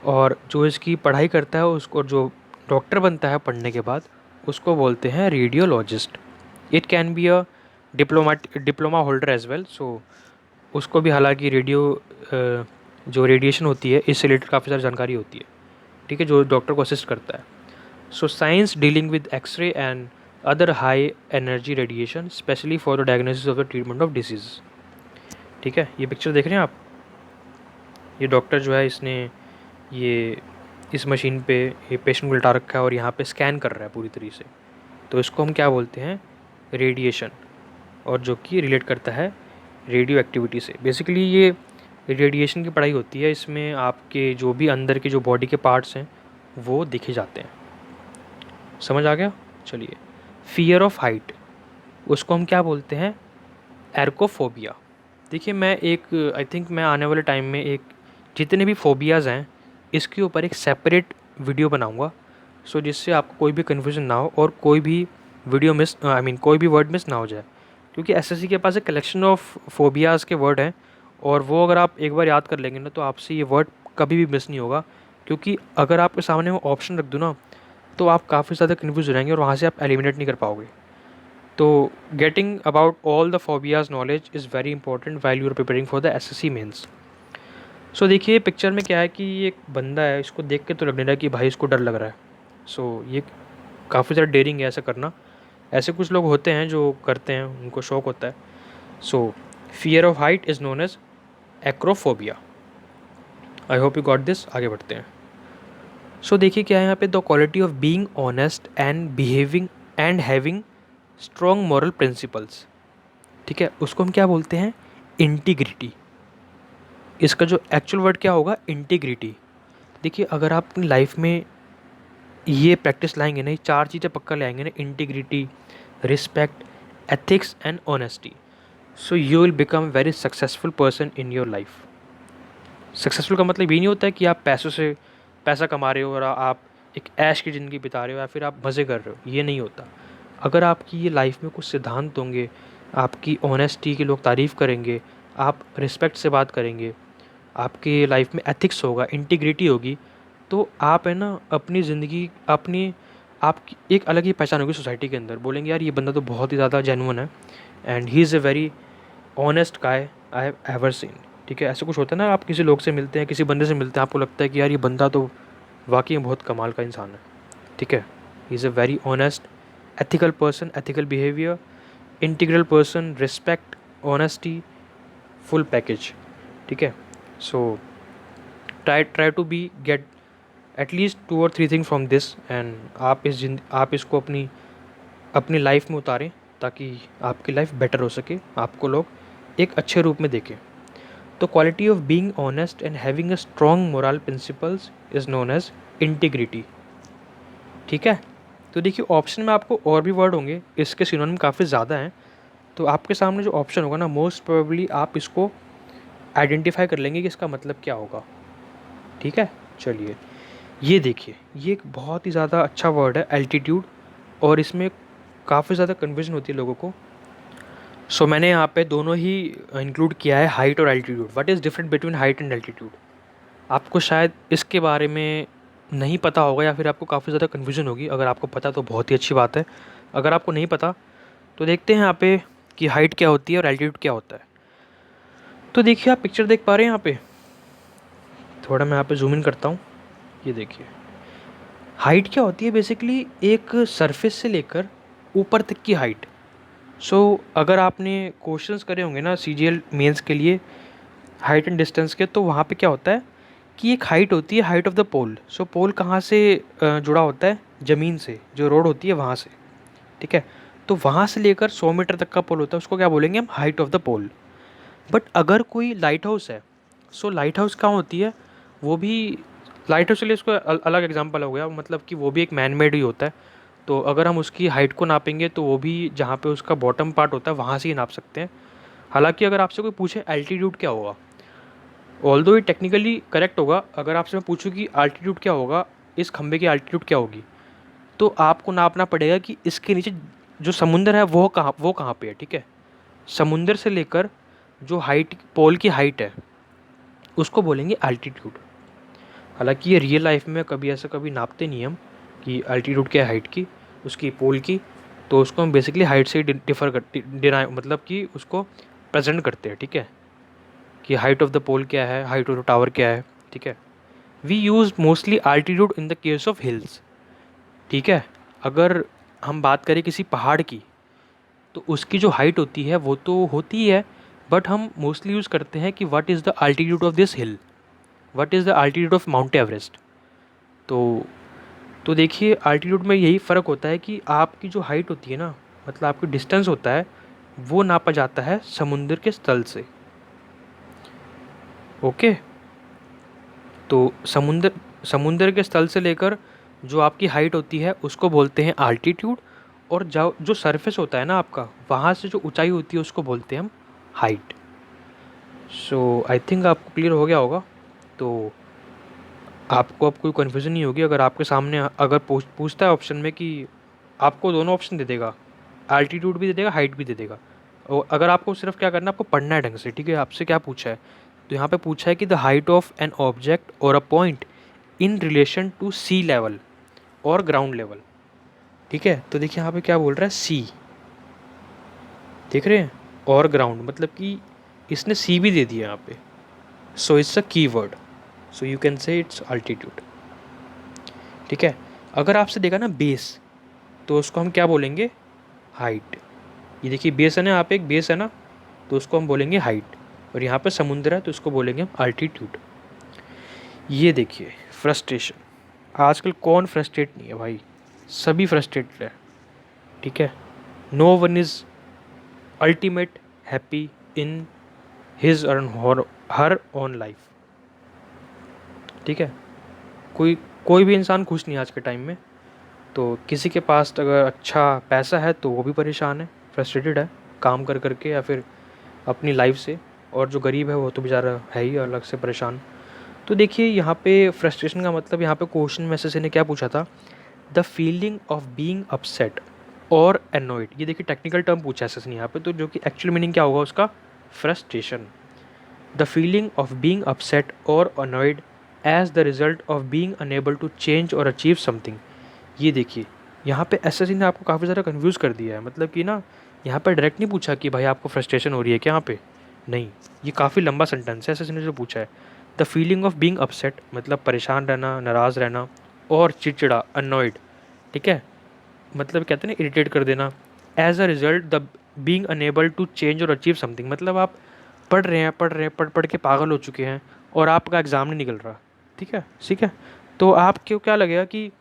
और जो इसकी पढ़ाई करता है उसको, जो डॉक्टर बनता है पढ़ने के बाद, उसको बोलते हैं radiologist. It can be a diploma holder as well. So उसको भी हालांकि जो रेडिएशन होती है इससे रिलेटेड काफ़ी सारी जानकारी होती है। ठीक है, जो डॉक्टर को असिस्ट करता है। So science dealing with x-ray and other high energy radiation specially for the diagnosis of the treatment of disease. ठीक है, ये पिक्चर देख रहे हैं आप, ये डॉक्टर जो है इसने ये इस मशीन पे ये पेशेंट को लिटा रखा है और यहाँ पे स्कैन कर रहा है पूरी तरीके से। तो इसको हम क्या बोलते हैं, रेडिएशन, और जो कि रिलेट करता है रेडियो एक्टिविटी से। बेसिकली ये रेडिएशन की पढ़ाई होती है, इसमें आपके जो भी अंदर के जो बॉडी के पार्ट्स हैं वो दिखे जाते हैं। समझ आ गया? चलिए, फियर ऑफ हाइट, उसको हम क्या बोलते हैं, एर्कोफोबिया। देखिए मैं आई थिंक मैं आने वाले टाइम में एक जितने भी फोबियाज़ हैं इसके ऊपर एक सेपरेट वीडियो बनाऊंगा, सो जिससे आपको कोई भी कन्फ्यूज़न ना हो और कोई भी वीडियो मिस कोई भी वर्ड मिस ना हो जाए। क्योंकि एसएससी के पास एक कलेक्शन ऑफ फोबियाज़ के वर्ड हैं, और वो अगर आप एक बार याद कर लेंगे ना तो आपसे ये वर्ड कभी भी मिस नहीं होगा। क्योंकि अगर आपके सामने वो ऑप्शन रख दूँ ना तो आप काफ़ी ज़्यादा कन्फ्यूज़ हो जाएंगे और वहाँ से आप एलिमिनेट नहीं कर पाओगे। तो getting about all the phobias knowledge is very important while you are preparing for the SSC mains. So देखिए पिक्चर में क्या है कि ये एक बंदा है, इसको देख के तो लगने लगा कि भाई इसको डर लग रहा है। सो ये काफ़ी ज़्यादा डेयरिंग है ऐसा करना। ऐसे कुछ लोग होते हैं जो करते हैं, उनको शौक होता है। So fear of height is known as acrophobia. I hope you got this. आगे बढ़ते हैं। सो देखिए क्या है यहाँ पे, the quality of being honest and behaving and having strong moral principles. ठीक है, उसको हम क्या बोलते हैं, इंटीग्रिटी। इसका जो एक्चुअल वर्ड क्या होगा, इंटीग्रिटी। देखिए अगर आप अपनी लाइफ में ये प्रैक्टिस लाएंगे ना, ये 4 चीज़ें पक्का लाएंगे ना, integrity, respect, ethics and honesty, so you will become very successful person in your life. Successful का मतलब ये नहीं होता है कि आप पैसों से पैसा कमा रहे हो और आप एक ऐश की ज़िंदगी बिता रहे हो या फिर आप मज़े कर रहे हो, ये नहीं होता। अगर आपकी ये लाइफ में कुछ सिद्धांत होंगे, आपकी ऑनेस्टी की लोग तारीफ़ करेंगे, आप रिस्पेक्ट से बात करेंगे, आपके लाइफ में एथिक्स होगा, इंटीग्रिटी होगी, तो आप है ना अपनी ज़िंदगी अपनी आपकी एक अलग ही पहचान होगी सोसाइटी के अंदर। बोलेंगे यार ये बंदा तो बहुत ही ज़्यादा जेन्युइन है and he is a very honest guy I have ever seen. ठीक है, ऐसा कुछ होता है ना, आप किसी लोग से मिलते हैं, किसी बंदे से मिलते हैं, आपको लगता है कि यार ये बंदा तो वाकई में बहुत कमाल का इंसान है। ठीक है, he is a very honest, ethical person, ethical behaviour, integral person, respect, honesty, full package. ठीक है, so try to be get at least 2 और 3 थिंग फ्रॉम दिस एंड आप इसको अपनी लाइफ में उतारें ताकि आपकी लाइफ बेटर हो सके, आपको लोग एक अच्छे रूप में देखें। तो quality of being honest and having a strong moral principles is known as integrity. ठीक है, तो देखिए ऑप्शन में आपको और भी वर्ड होंगे, इसके सिनोनिम काफ़ी ज़्यादा हैं। तो आपके सामने जो ऑप्शन होगा ना, मोस्ट प्रोबेबली आप इसको आइडेंटिफाई कर लेंगे कि इसका मतलब क्या होगा। ठीक है, चलिए ये देखिए, ये एक बहुत ही ज़्यादा अच्छा वर्ड है, एल्टीट्यूड, और इसमें काफ़ी ज़्यादा कन्फ्यूजन होती है लोगों को। सो मैंने यहाँ पे दोनों ही इंक्लूड किया है, हाइट और altitude. What is different between height and altitude. आपको शायद इसके बारे में नहीं पता होगा या फिर आपको काफ़ी ज़्यादा कन्फ्यूजन होगी। अगर आपको पता तो बहुत ही अच्छी बात है, अगर आपको नहीं पता तो देखते हैं यहाँ पे कि हाइट क्या होती है और एल्टीट्यूड क्या होता है। तो देखिए आप पिक्चर देख पा रहे हैं यहाँ पे, थोड़ा मैं यहाँ पे जूम इन करता हूँ। ये देखिए हाइट क्या होती है, बेसिकली एक सरफेस से लेकर ऊपर तक की हाइट। सो अगर आपने क्वेश्चंस करे होंगे ना सीजीएल मेंस के लिए हाइट एंड डिस्टेंस के, तो वहाँ पे क्या होता है कि एक हाइट होती है, हाइट ऑफ द पोल। सो पोल कहाँ से जुड़ा होता है, ज़मीन से, जो रोड होती है वहाँ से। ठीक है, तो वहाँ से लेकर 100 मीटर तक का पोल होता है, उसको क्या बोलेंगे हम, height of the pole. But अगर कोई लाइट हाउस है, सो लाइट हाउस कहाँ होती है, वो भी लाइट हाउस के लिए इसको अलग एग्जांपल हो गया, मतलब कि वो भी एक मैन मेड ही होता है। तो अगर हम उसकी हाइट को नापेंगे तो वो भी जहाँ पे उसका बॉटम पार्ट होता है वहाँ से ही नाप सकते हैं। हालांकि अगर आपसे कोई पूछे एल्टीट्यूड क्या होगा, ऑल्दो ये टेक्निकली करेक्ट होगा, अगर आपसे मैं पूछूँ कि अल्टीट्यूड क्या होगा, इस खंबे की अल्टीट्यूड क्या होगी, तो आपको नापना पड़ेगा कि इसके नीचे जो समुंदर है वो कहाँ पे है। ठीक है, समुंदर से लेकर जो हाइट, पोल की हाइट है, उसको बोलेंगे अल्टीट्यूड। हालांकि ये रियल लाइफ में कभी ऐसा कभी नापते नहीं हम कि अल्टीट्यूड क्या है हाइट की, उसकी पोल की, तो उसको हम बेसिकली हाइट से ही डिफर करते, डिराइ मतलब कि उसको प्रेजेंट करते हैं, ठीक है, कि हाइट ऑफ द पोल क्या है, हाइट ऑफ द टावर क्या है, ठीक है। We use mostly altitude in the case of hills, ठीक है। अगर हम बात करें किसी पहाड़ की, तो उसकी जो हाइट होती है वो तो होती ही है, बट हम मोस्टली यूज़ करते हैं कि what is the altitude of this hill, what is the altitude of mount Everest. तो देखिए अल्टीट्यूड में यही फ़र्क होता है कि आपकी जो हाइट होती है ना, मतलब आपकी डिस्टेंस होता है, वो नापा जाता है समुद्र के तल से। ओके, तो समुद्र के स्थल से लेकर जो आपकी हाइट होती है उसको बोलते हैं अल्टीट्यूड, और जो सरफेस होता है ना आपका, वहाँ से जो ऊंचाई होती है उसको बोलते हैं हम हाइट। सो आई थिंक आपको क्लियर हो गया होगा। तो आपको अब कोई कन्फ्यूज़न नहीं होगी। अगर आपके सामने अगर पूछता है ऑप्शन में कि आपको दोनों ऑप्शन दे देगा, अल्टीट्यूड भी दे देगा, हाइट भी दे देगा, और अगर आपको सिर्फ क्या करना है, आपको पढ़ना है ढंग से, ठीक है। आपसे क्या पूछा है, तो यहाँ पे पूछा है कि the height of an object और a point in relation to sea level और ग्राउंड लेवल, ठीक है। तो देखिए यहाँ पे क्या बोल रहा है, सी, देख रहे हैं, और ग्राउंड, मतलब कि इसने सी भी दे दिया यहाँ पे। सो इट्स अ की वर्ड, सो यू कैन से इट्स अल्टीट्यूड, ठीक है। अगर आपसे देखा ना बेस, तो उसको हम क्या बोलेंगे, हाइट। ये देखिए बेस है ना, यहाँ पे एक बेस है ना, तो उसको हम बोलेंगे हाइट, और यहाँ पे समुद्र है तो उसको बोलेंगे हम अल्टीट्यूड। ये देखिए फ्रस्ट्रेशन, आजकल कौन फ्रस्ट्रेट नहीं है भाई, सभी फ्रस्ट्रेटेड है, ठीक है। No one is ultimate happy in his or her own life, ठीक है। कोई कोई भी इंसान खुश नहीं है आज के टाइम में। तो किसी के पास अगर अच्छा पैसा है तो वो भी परेशान है, फ्रस्ट्रेटेड है काम कर करके या फिर अपनी लाइफ से, और जो गरीब है वो तो बेचारा है ही अलग से परेशान। तो देखिए यहाँ पे फ्रस्ट्रेशन का मतलब, यहाँ पे क्वेश्चन में से ने क्या पूछा था, the feeling of being upset और एनॉयड। ये देखिए टेक्निकल टर्म पूछा है एसएस ने यहाँ पे, तो जो कि एक्चुअल मीनिंग क्या होगा उसका, frustration. The feeling of being upset और annoyed as the result of being unable to change और अचीव समथिंग। ये देखिए यहाँ पे एसएससी ने आपको काफ़ी ज़्यादा कंफ्यूज कर दिया है, मतलब कि ना यहाँ पे डायरेक्ट नहीं पूछा कि भाई आपको फ्रस्ट्रेशन हो रही है क्या, यहाँ पे नहीं, ये काफ़ी लंबा सेंटेंस है एसएससी ने जो पूछा है। The feeling of being upset मतलब परेशान रहना, नाराज़ रहना, और चिड़चिड़ा अनॉयड, ठीक है, मतलब कहते हैं ना इरिटेट कर देना। As a result the being unable to change और अचीव समथिंग, मतलब आप पढ़ के पागल हो चुके हैं और आपका एग्ज़ाम नहीं निकल रहा, ठीक है, ठीक है। तो आपको क्या लगेगा कि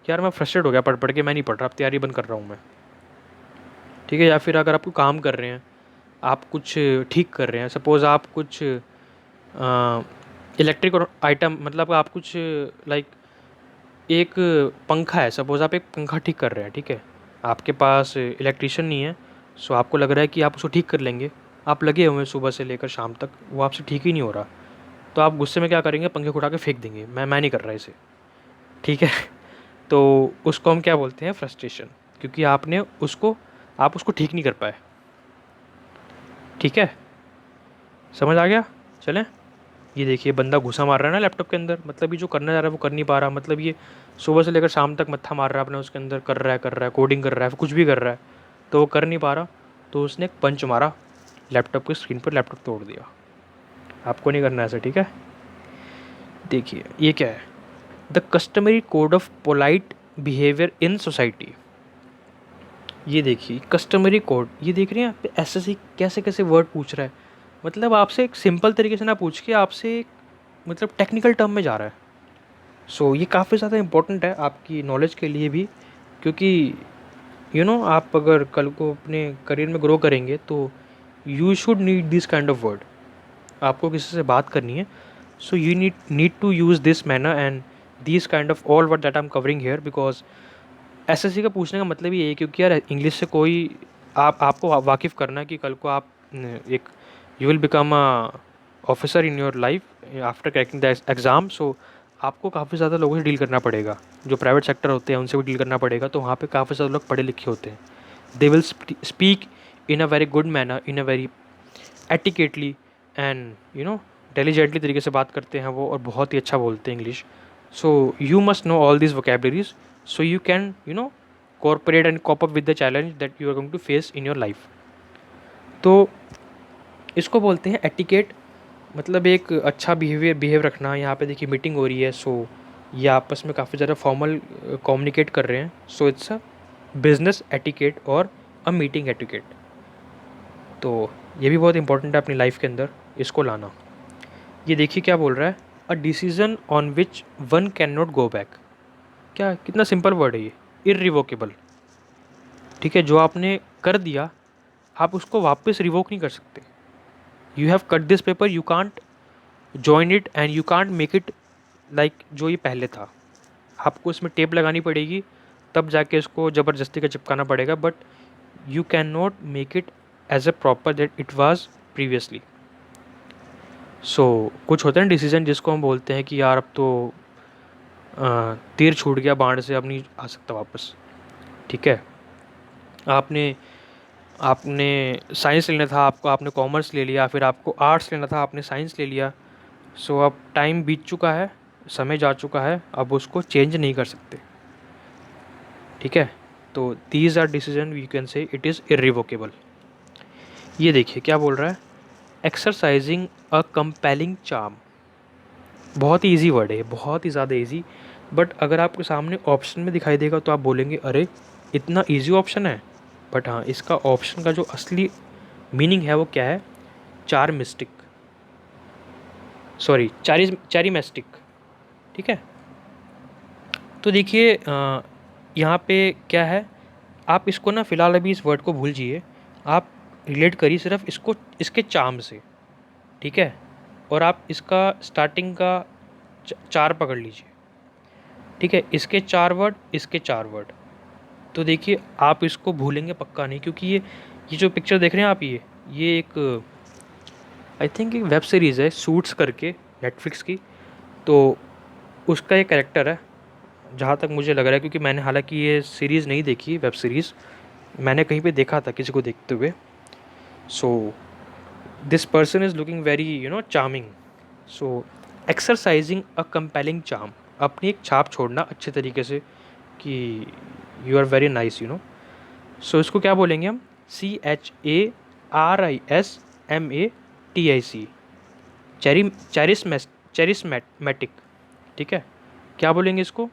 यार मैं फ्रस्ट्रेट हो गया पढ़ के, मैं नहीं पढ़ रहा, अब तैयारी बंद कर रहा हूँ मैं, ठीक है। या फिर अगर आप कोई काम कर रहे हैं, आप कुछ ठीक कर रहे हैं, सपोज़ आप कुछ इलेक्ट्रिक आइटम, मतलब आप कुछ लाइक एक पंखा है, सपोज़ आप एक पंखा ठीक कर रहे हैं, ठीक है, आपके पास इलेक्ट्रिशियन नहीं है, सो आपको लग रहा है कि आप उसको ठीक कर लेंगे, आप लगे हुए हैं सुबह से लेकर शाम तक, वो आपसे ठीक ही नहीं हो रहा, तो आप गुस्से में क्या करेंगे, पंखे को उठा के फेंक देंगे, मैं नहीं कर रहा इसे, ठीक है। तो उसको हम क्या बोलते हैं, फ्रस्ट्रेशन, क्योंकि आप उसको ठीक नहीं कर पाए, ठीक है, समझ आ गया। चलें, ये देखिए बंदा घुसा मार रहा है ना लैपटॉप के अंदर, मतलब ये जो करना चाह रहा है वो कर नहीं पा रहा, मतलब ये सुबह से लेकर शाम तक मत्था मार रहा है अपने उसके अंदर, कर रहा है कोडिंग कर रहा है, कुछ भी कर रहा है, तो वो कर नहीं पा रहा, तो उसने एक पंच मारा लैपटॉप की स्क्रीन पर, लैपटॉप तोड़ दिया। आपको नहीं करना ऐसा, ठीक है। देखिए ये क्या है, the customary code of polite behaviour in society. ये देखिए कस्टमरी कोड, ये देख रहे हैं आप ऐसे कैसे कैसे वर्ड पूछ रहा है, मतलब आपसे एक सिंपल तरीके से ना पूछ के आपसे एक मतलब टेक्निकल टर्म में जा रहा है। सो ये काफ़ी ज़्यादा इंपॉर्टेंट है आपकी नॉलेज के लिए भी, क्योंकि आप अगर कल को अपने करियर में ग्रो करेंगे तो you should need this kind of word. आपको किसी से बात करनी है, so you need to use this manner and this kind of all word that I am covering here, because SSC का पूछने का मतलब ये है, क्योंकि यार इंग्लिश से कोई आपको वाकिफ़ करना है कि कल को आप एक you will become a officer in your life after cracking the exam. So आपको काफ़ी ज़्यादा लोगों से डील करना पड़ेगा, जो प्राइवेट सेक्टर होते हैं उनसे भी डील करना पड़ेगा, तो वहाँ पे काफ़ी ज़्यादा लोग पढ़े लिखे होते हैं, they will speak in a very good manner, in a very etiquettely and diligently तरीके से बात करते हैं वो, और बहुत ही अच्छा बोलते हैं English. So you must know all this vocabularies so you can corporate and cope up with the challenge that you are going to face in your life. तो इसको बोलते हैं एटिकेट, मतलब एक अच्छा बिहेव रखना. यहाँ पे देखिए मीटिंग हो रही है, सो ये आपस में काफ़ी ज़्यादा फॉर्मल कम्युनिकेट कर रहे हैं. So it's a business etiquette और अ मीटिंग एटिकेट. तो ये भी बहुत इंपॉर्टेंट है अपनी लाइफ के अंदर इसको लाना. ये देखिए क्या बोल रहा है, a decision on which one can not go back. क्या कितना सिंपल वर्ड है ये, इरिवोकेबल. ठीक है, जो आपने कर दिया आप उसको वापस रिवोक नहीं कर सकते. You have cut this paper, you can't join it and you can't make it like जो ये पहले था. आपको इसमें टेप लगानी पड़ेगी, तब जाके इसको ज़बरदस्ती का चिपकाना पड़ेगा, but you can not make it as a proper that it was previously. So कुछ होते हैं डिसीजन जिसको हम बोलते हैं कि यार अब तो तीर छूट गया बाण से, अब नहीं आ सकता वापस. ठीक है, आपने आपने साइंस लेना था, आपको आपने कॉमर्स ले लिया, फिर आपको आर्ट्स लेना था, आपने साइंस ले लिया. सो अब टाइम बीत चुका है, समय जा चुका है, अब उसको चेंज नहीं कर सकते. ठीक है, तो these are decision we can say it is irrevocable. ये देखिए क्या बोल रहा है, एक्सरसाइजिंग अ कंपेलिंग चार्म. बहुत ही ईजी वर्ड है, बहुत ही ज़्यादा ईजी. बट अगर आपके सामने ऑप्शन में दिखाई देगा तो आप बोलेंगे अरे इतना ईजी ऑप्शन है. बट हाँ, इसका ऑप्शन का जो असली मीनिंग है वो क्या है, चार्मिस्टिक, सॉरी चैरिमेस्टिक. ठीक है, तो देखिए यहाँ पे क्या है, आप इसको ना फ़िलहाल अभी इस वर्ड को भूल जाइए, आप रिलेट करिए सिर्फ इसको इसके चार्म से. ठीक है, और आप इसका स्टार्टिंग का चार पकड़ लीजिए. ठीक है, इसके चार वर्ड, इसके चार वर्ड. तो देखिए आप इसको भूलेंगे पक्का नहीं, क्योंकि ये जो पिक्चर देख रहे हैं आप, ये एक आई थिंक एक वेब सीरीज़ है सूट्स करके, नेटफ्लिक्स की. तो उसका एक कैरेक्टर है जहाँ तक मुझे लग रहा है, क्योंकि मैंने हालांकि ये सीरीज़ नहीं देखी, वेब सीरीज़ मैंने कहीं पे देखा था किसी को देखते हुए. So this person is looking very charming. So exercising a compelling charm, अपनी एक छाप छोड़ना अच्छे तरीके से कि यू आर वेरी नाइस. सो इसको क्या बोलेंगे हम, CHARISMATIC, चेरिस्मेटिक. ठीक है, क्या बोलेंगे इसको,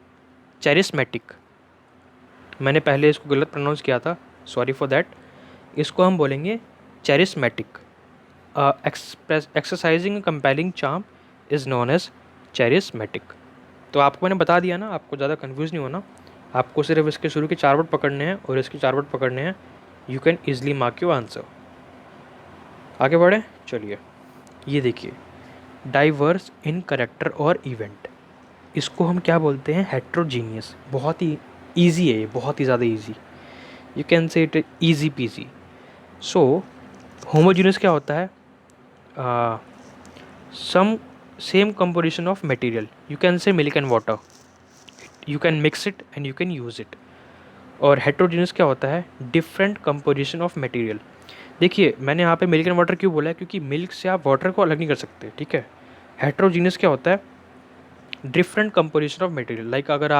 चेरिस्मेटिक. मैंने पहले इसको गलत प्रोनाउंस किया था, सॉरी फॉर दैट. इसको हम बोलेंगे charismatic. Exercising compelling charm is known as charismatic. तो आपको मैंने बता दिया ना, आपको ज़्यादा कंफ्यूज नहीं होना. आपको सिर्फ इसके शुरू के चार वर्ड पकड़ने हैं और इसके चार वर्ड पकड़ने हैं. You can easily mark your answer. आगे बढ़े, चलिए. ये देखिए, डाइवर्स इन करेक्टर और इवेंट, इसको हम क्या बोलते हैं, हेट्रोजीनियस. बहुत ही ईजी है ये, बहुत ही ज़्यादा easy. You can say it easy peasy. So homogeneous क्या होता है, some same composition of material. You can say milk and water, you can mix it and you can use it. और हेट्रोजीनियस क्या होता है, डिफरेंट कंपोजिशन ऑफ मटेरियल. देखिए मैंने यहाँ पे मिल्क एंड वाटर क्यों बोला है, क्योंकि मिल्क से आप वाटर को अलग नहीं कर सकते. ठीक है, हेट्रोजीनियस क्या होता है, different composition of material. Like अगर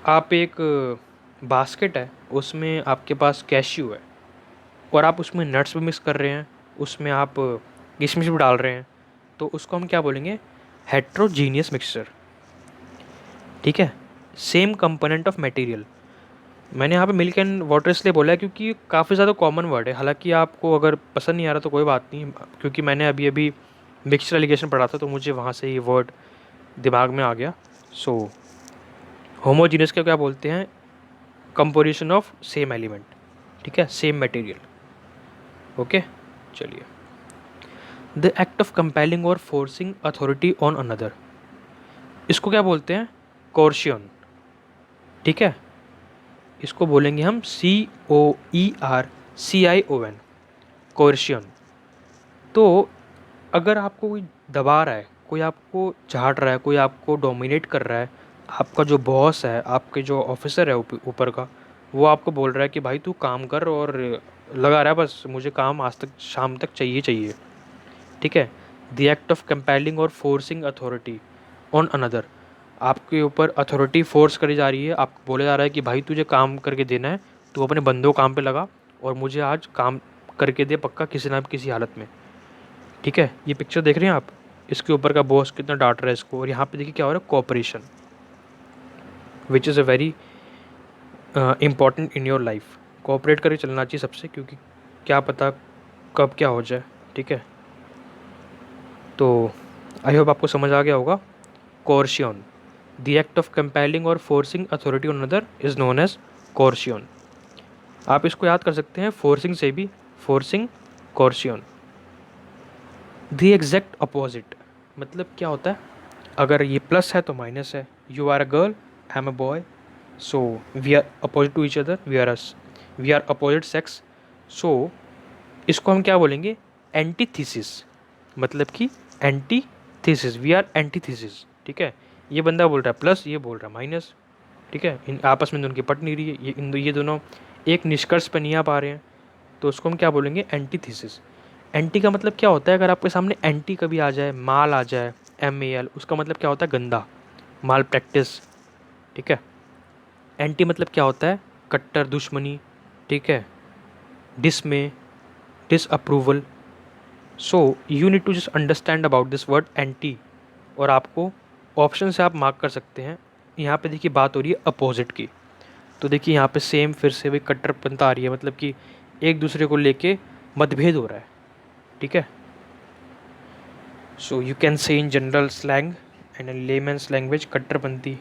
आप एक बास्केट है, उसमें आपके पास कैश्यू है और आप उसमें नट्स भी मिक्स कर रहे हैं, उसमें आप किशमिश भी डाल रहे हैं, तो उसको हम क्या बोलेंगे, हेट्रोजीनियस मिक्सचर. ठीक है, सेम कंपोनेंट ऑफ मटेरियल. मैंने यहाँ पे मिल्क एंड वाटर इसलिए बोला है क्योंकि काफ़ी ज़्यादा कॉमन वर्ड है. हालांकि आपको अगर पसंद नहीं आ रहा तो कोई बात नहीं, क्योंकि मैंने अभी अभी मिक्सचर एलिगेशन पढ़ा था तो मुझे वहाँ से ये वर्ड दिमाग में आ गया. सो होमोजीनियस का क्या बोलते हैं, कंपोजिशन ऑफ सेम एलिमेंट. ठीक है, सेम मटेरियल. ओके, चलिए. द एक्ट ऑफ कंपेलिंग और फोर्सिंग अथॉरिटी ऑन अनदर, इसको क्या बोलते हैं, कोर्शियन. ठीक है, इसको बोलेंगे हम COERCION, कोर्शियन. तो अगर आपको कोई दबा रहा है, कोई आपको झाड़ रहा है, कोई आपको डोमिनेट कर रहा है, आपका जो बॉस है, आपके जो ऑफिसर है ऊपर का, वो आपको बोल रहा है कि भाई तू काम कर, और लगा रहा है बस मुझे काम आज तक शाम तक चाहिए चाहिए, ठीक है। द एक्ट ऑफ कंपेलिंग और फोर्सिंग अथॉरिटी ऑन अनदर, आपके ऊपर अथॉरिटी फोर्स करी जा रही है, आपको बोला जा रहा है कि भाई तुझे काम करके देना है, तू अपने बंदों काम पे लगा और मुझे आज काम करके दे पक्का किसी ना किसी हालत में, ठीक है। ये पिक्चर देख रहे हैं आप, इसके ऊपर का बॉस कितना डांट रहा है इसको, और यहाँ पे देखिए क्या हो रहा है, cooperation, which is a very important in your life. Cooperate करके चलना चाहिए सबसे, क्योंकि क्या पता कब क्या हो जाए, ठीक है। तो आई होप आपको समझ आ गया होगा। Coercion, the act of compelling और forcing authority on other is known as coercion. आप इसको याद कर सकते हैं फोर्सिंग से भी, forcing, coercion. The exact opposite, मतलब क्या होता है, अगर ये प्लस है तो माइनस है। You are a girl, I am a boy, so we are opposite to each other, we are opposite sex, so इसको हम क्या बोलेंगे, एंटीथीसिस, मतलब कि एंटीथीसिस, वी आर एंटीथीसिस, ठीक है। ये बंदा बोल रहा है प्लस, ये बोल रहा है माइनस, ठीक है। इन आपस में उनकी पट नहीं रही है, ये दोनों एक निष्कर्ष पर नहीं आ पा रहे हैं, तो उसको हम क्या बोलेंगे, एंटीथीसिस। एंटी का मतलब क्या होता है, अगर आपके सामने एंटी कभी आ जाए, माल आ जाए, MAL, उसका मतलब क्या होता है, गंदा, माल प्रैक्टिस, ठीक है। एंटी मतलब क्या होता है, कट्टर, दुश्मनी, ठीक है, dismay, disapproval. So you need to just understand about this word anti, और आपको ऑप्शन से आप मार्क कर सकते हैं। यहाँ पे देखिए बात हो रही है अपोजिट की, तो देखिए यहाँ पे सेम फिर से वही कट्टरपंथा आ रही है, मतलब कि एक दूसरे को लेके मतभेद हो रहा है, ठीक है। सो यू कैन से in general slang and in layman's language, कट्टरपंथी,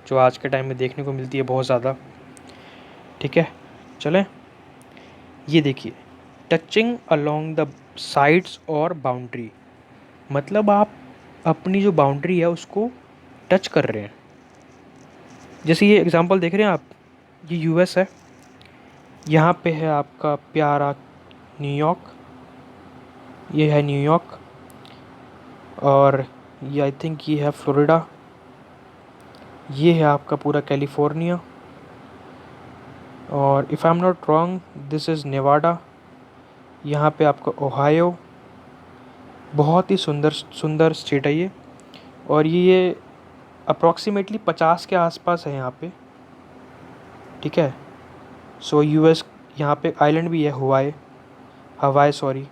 जो आज के टाइम में देखने को मिलती है बहुत ज़्यादा, ठीक है। चलें, ये देखिए, टचिंग अलोंग द साइड्स और बाउंड्री, मतलब आप अपनी जो बाउंड्री है उसको टच कर रहे हैं। जैसे ये एग्जांपल देख रहे हैं आप, ये US है, यहाँ पे है आपका प्यारा न्यूयॉर्क, ये है न्यूयॉर्क, और ये आई थिंक ये है फ्लोरिडा, ये है आपका पूरा कैलिफोर्निया, और if I am not wrong this is Nevada, यहाँ पे आपका ओहायो, बहुत ही सुंदर सुंदर स्टेट है ये, और ये अप्रॉक्सीमेटली 50 के आसपास है यहाँ पे, ठीक है। सो US, यहाँ पे आइलैंड भी है, हवाई सॉरी,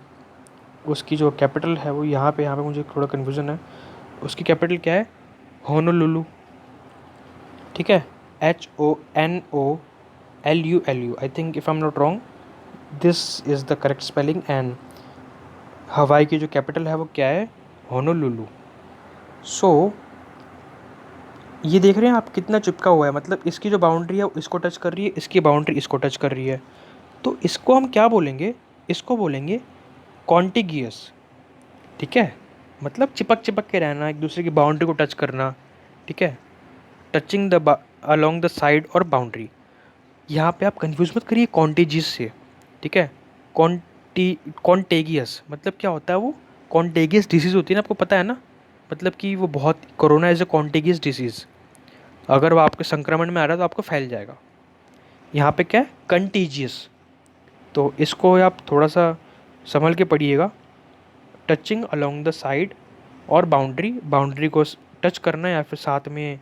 उसकी जो कैपिटल है वो यहाँ पे मुझे थोड़ा कन्फ्यूज़न है, उसकी कैपिटल क्या है, होनोलुलु, ठीक है, HONOLULU, I think if I am not wrong this is the correct spelling. And हवाई की जो कैपिटल है वो क्या है, होनोलुलु। सो ये देख रहे हैं आप कितना चिपका हुआ है, मतलब इसकी जो बाउंड्री है इसको टच कर रही है, इसकी बाउंड्री इसको टच कर रही है, तो इसको हम क्या बोलेंगे, इसको बोलेंगे कॉन्टिगियस, ठीक है। मतलब चिपक चिपक के रहना, एक दूसरे की बाउंड्री को टच करना, ठीक है। Touching the along the side और बाउंड्री, यहाँ पे आप कंफ्यूज मत करिए कॉन्टेजियस से, ठीक है। कॉन्टेगियस मतलब क्या होता है, वो कॉन्टेगियस डिसीज़ होती है ना, आपको पता है ना, मतलब कि वो बहुत, कोरोना इज़ अ कॉन्टेगियस डिसीज़, अगर वो आपके संक्रमण में आ रहा है तो आपको फैल जाएगा। यहाँ पे क्या है, कंटीजियस, तो इसको आप थोड़ा सा संभल के पढ़िएगा। टचिंग अलोंग द साइड और बाउंड्री को टच करना या फिर साथ में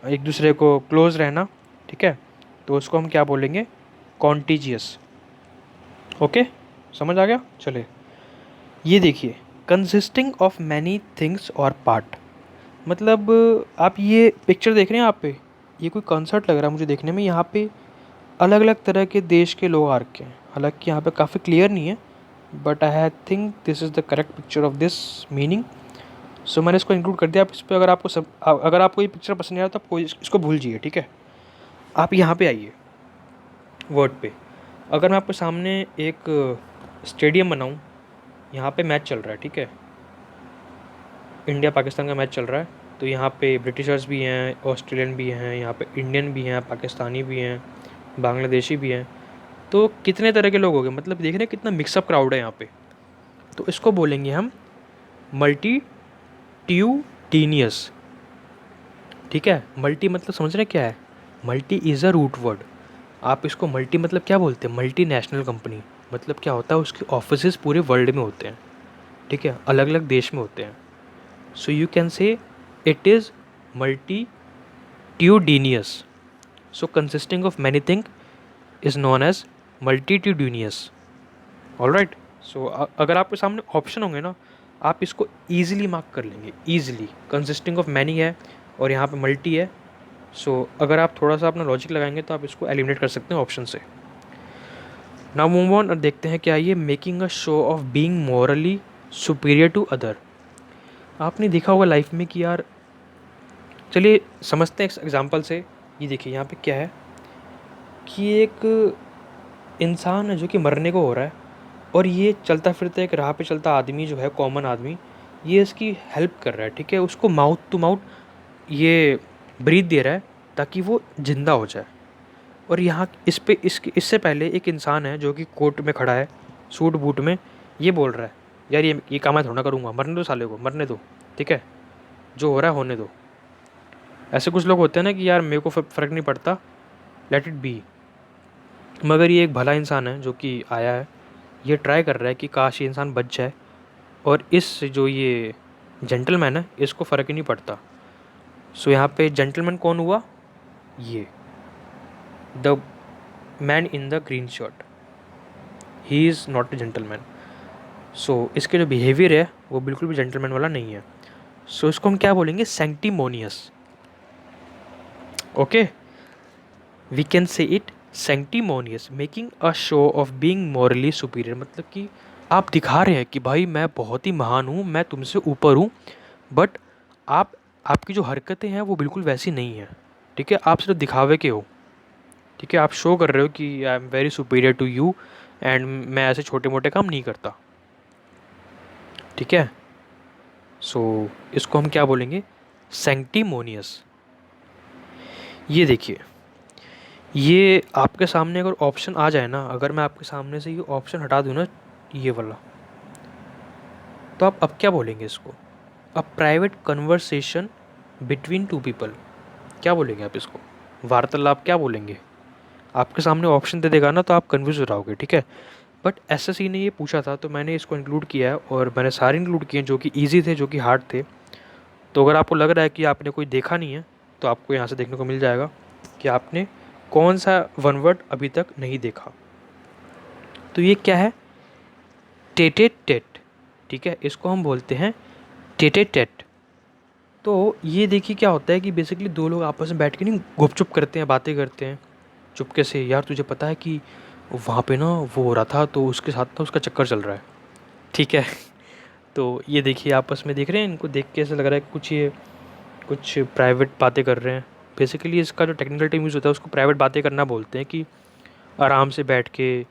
एक दूसरे को क्लोज रहना, ठीक है, तो उसको हम क्या बोलेंगे, कॉन्टीजियस। ओके, समझ आ गया। चलिए, ये देखिए, कंसिस्टिंग ऑफ मैनी थिंग्स और पार्ट, मतलब आप ये पिक्चर देख रहे हैं, आप पे ये कोई कॉन्सर्ट लग रहा है मुझे देखने में, यहाँ पे अलग अलग तरह के देश के लोग आ रखे हैं, हालांकि यहाँ पे काफ़ी क्लियर नहीं है, but I think this is the correct picture of this meaning. So मैंने इसको इंक्लूड कर दिया। आप इस पर अगर आपको ये पिक्चर पसंद नहीं आया तो आप कोई इसको भूल जाइए, ठीक है। आप यहाँ पे आइए वर्ड पे, अगर मैं आपके सामने एक स्टेडियम बनाऊँ, यहाँ पे मैच चल रहा है, ठीक है, इंडिया पाकिस्तान का मैच चल रहा है, तो यहाँ पे ब्रिटिशर्स भी हैं, ऑस्ट्रेलियन भी हैं, यहाँ पे इंडियन भी हैं, पाकिस्तानी भी हैं, बांग्लादेशी भी हैं, तो कितने तरह के लोग हो गए, मतलब देख रहे हैं कितना मिक्सअप क्राउड है यहाँ पे। तो इसको बोलेंगे हम मल्टीट्यूडिनियस, ठीक है। मल्टी मतलब समझ रहे क्या है, multi is a root word, आप इसको मल्टी मतलब क्या बोलते हैं, मल्टी नेशनल कंपनी मतलब क्या होता है, उसके ऑफिसेज पूरे वर्ल्ड में होते हैं, ठीक है, अलग अलग देश में होते हैं। So you can say it is multitudinous. So consisting of many thing is known as multitudinous. All right. So अगर आपके सामने ऑप्शन होंगे ना, आप इसको ईजिली मार्क कर लेंगे, ईजिली। कंसिस्टिंग ऑफ मैनी है और यहाँ पे मल्टी है। सो अगर आप थोड़ा सा अपना लॉजिक लगाएंगे तो आप इसको एलिमिनेट कर सकते हैं ऑप्शन से। नाउ मूव ऑन और देखते हैं क्या ये making a show of being morally superior to other. आपने देखा होगा लाइफ में कि यार, चलिए समझते हैं एग्जांपल से। ये देखिए यहाँ पे क्या है कि एक इंसान है जो कि मरने को हो रहा है, और ये चलता फिरता एक राह पे चलता आदमी जो है, कॉमन आदमी, ये इसकी हेल्प कर रहा है, ठीक है, उसको माउथ टू माउथ ये ब्रीथ दे रहा है ताकि वो जिंदा हो जाए। और यहाँ इस पे इससे पहले एक इंसान है जो कि कोर्ट में खड़ा है, सूट बूट में, ये बोल रहा है यार ये काम मैं थोड़ा ना करूँगा, मरने दो साले को, मरने दो, ठीक है, जो हो रहा है होने दो। ऐसे कुछ लोग होते हैं ना कि यार मेरे को फ़र्क नहीं पड़ता, लेट इट बी। मगर ये एक भला इंसान है जो कि आया है, ये ट्राई कर रहा है कि काश ये इंसान बच जाए, और इस जो ये जेंटलमैन है इसको फ़र्क ही नहीं पड़ता। सो यहाँ पे जेंटलमैन कौन हुआ, ये the man in the green shirt, he is not a gentleman. So इसके जो बिहेवियर है वो बिल्कुल भी जेंटलमैन वाला नहीं है। सो इसको हम क्या बोलेंगे, sanctimonious. Okay, we can say it sanctimonious, making a show of being morally superior. मतलब कि आप दिखा रहे हैं कि भाई मैं बहुत ही महान हूँ, मैं तुमसे ऊपर हूँ, बट आप आपकी जो हरकतें हैं वो बिल्कुल वैसी नहीं हैं, ठीक है, आप सिर्फ दिखावे के हो, ठीक है, आप शो कर रहे हो कि I am very superior to you and मैं ऐसे छोटे मोटे काम नहीं करता, ठीक है। सो इसको हम क्या बोलेंगे, सैंक्टिमोनियस। ये देखिए, ये आपके सामने अगर ऑप्शन आ जाए ना, अगर मैं आपके सामने से ये ऑप्शन हटा दूँ ना, ये वाला, तो आप अब क्या बोलेंगे इसको, अ private conversation between two people, क्या बोलेंगे आप इसको, वार्तालाप क्या बोलेंगे। आपके सामने ऑप्शन दे देगा ना तो आप कन्फ्यूज हो जाओगे, ठीक है। बट एसएससी ने ये पूछा था तो मैंने इसको इंक्लूड किया है, और मैंने सारे इंक्लूड किए जो कि ईजी थे, जो कि हार्ड थे। तो अगर आपको लग रहा है कि आपने कोई देखा नहीं है तो आपको यहाँ से देखने को मिल जाएगा कि आपने कौन सा वन वर्ड अभी तक नहीं देखा। तो ये क्या है, टेटे टेट, ठीक है, इसको हम बोलते हैं टेटे टेट। तो ये देखिए क्या होता है कि बेसिकली दो लोग आपस में बैठ के नहीं गुपचुप करते हैं, बातें करते हैं चुपके से, यार तुझे पता है कि वहाँ पे ना वो हो रहा था तो उसके साथ ना उसका चक्कर चल रहा है, ठीक है। तो ये देखिए आपस में देख रहे हैं, इनको देख के ऐसा लग रहा है कि कुछ प्राइवेट बातें कर रहे हैं। बेसिकली इसका जो टेक्निकल टर्म यूज़ होता है उसको प्राइवेट बातें करना बोलते हैं, कि आराम से बैठ के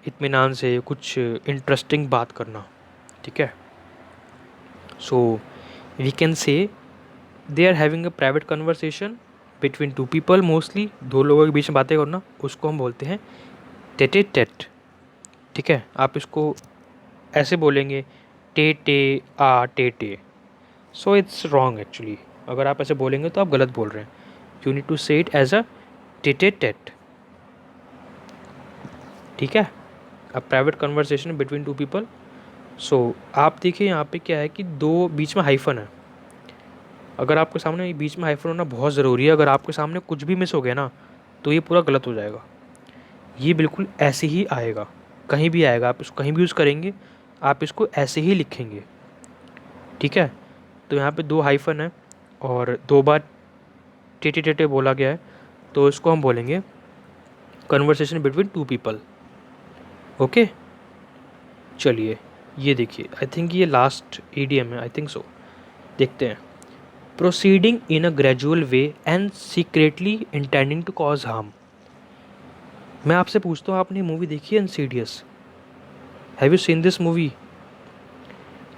इत्मीनान से कुछ इंटरेस्टिंग बात करना, ठीक है। सो we can say they are having a private conversation between two people, mostly दो लोगों के बीच में बातें करना, उसको हम बोलते हैं टेटे टेट, ठीक है। आप इसको ऐसे बोलेंगे टे टे आ टे टे। सो इट्स रॉन्ग एक्चुअली, अगर आप ऐसे बोलेंगे तो आप गलत बोल रहे हैं। You need to say it as a tete tete, ठीक है, a private conversation between two people. So आप देखिए यहाँ पे क्या है कि दो बीच में हाइफन है, अगर आपके सामने बीच में हाइफन होना बहुत ज़रूरी है। अगर आपके सामने कुछ भी मिस हो गया ना तो ये पूरा गलत हो जाएगा। ये बिल्कुल ऐसे ही आएगा, कहीं भी आएगा, आप इसको कहीं भी यूज़ करेंगे, आप इसको ऐसे ही लिखेंगे, ठीक है। तो यहाँ पे दो हाइफन है और दो बार टेटे टेटे बोला गया है, तो इसको हम बोलेंगे conversation between two people. Okay, चलिए ये देखिए, आई थिंक ये लास्ट ईडीएम है, आई थिंक सो, देखते हैं। Proceeding in a gradual way and secretly intending to cause harm. मैं आपसे पूछता हूँ, आपने मूवी देखी है Insidious, have you seen this movie.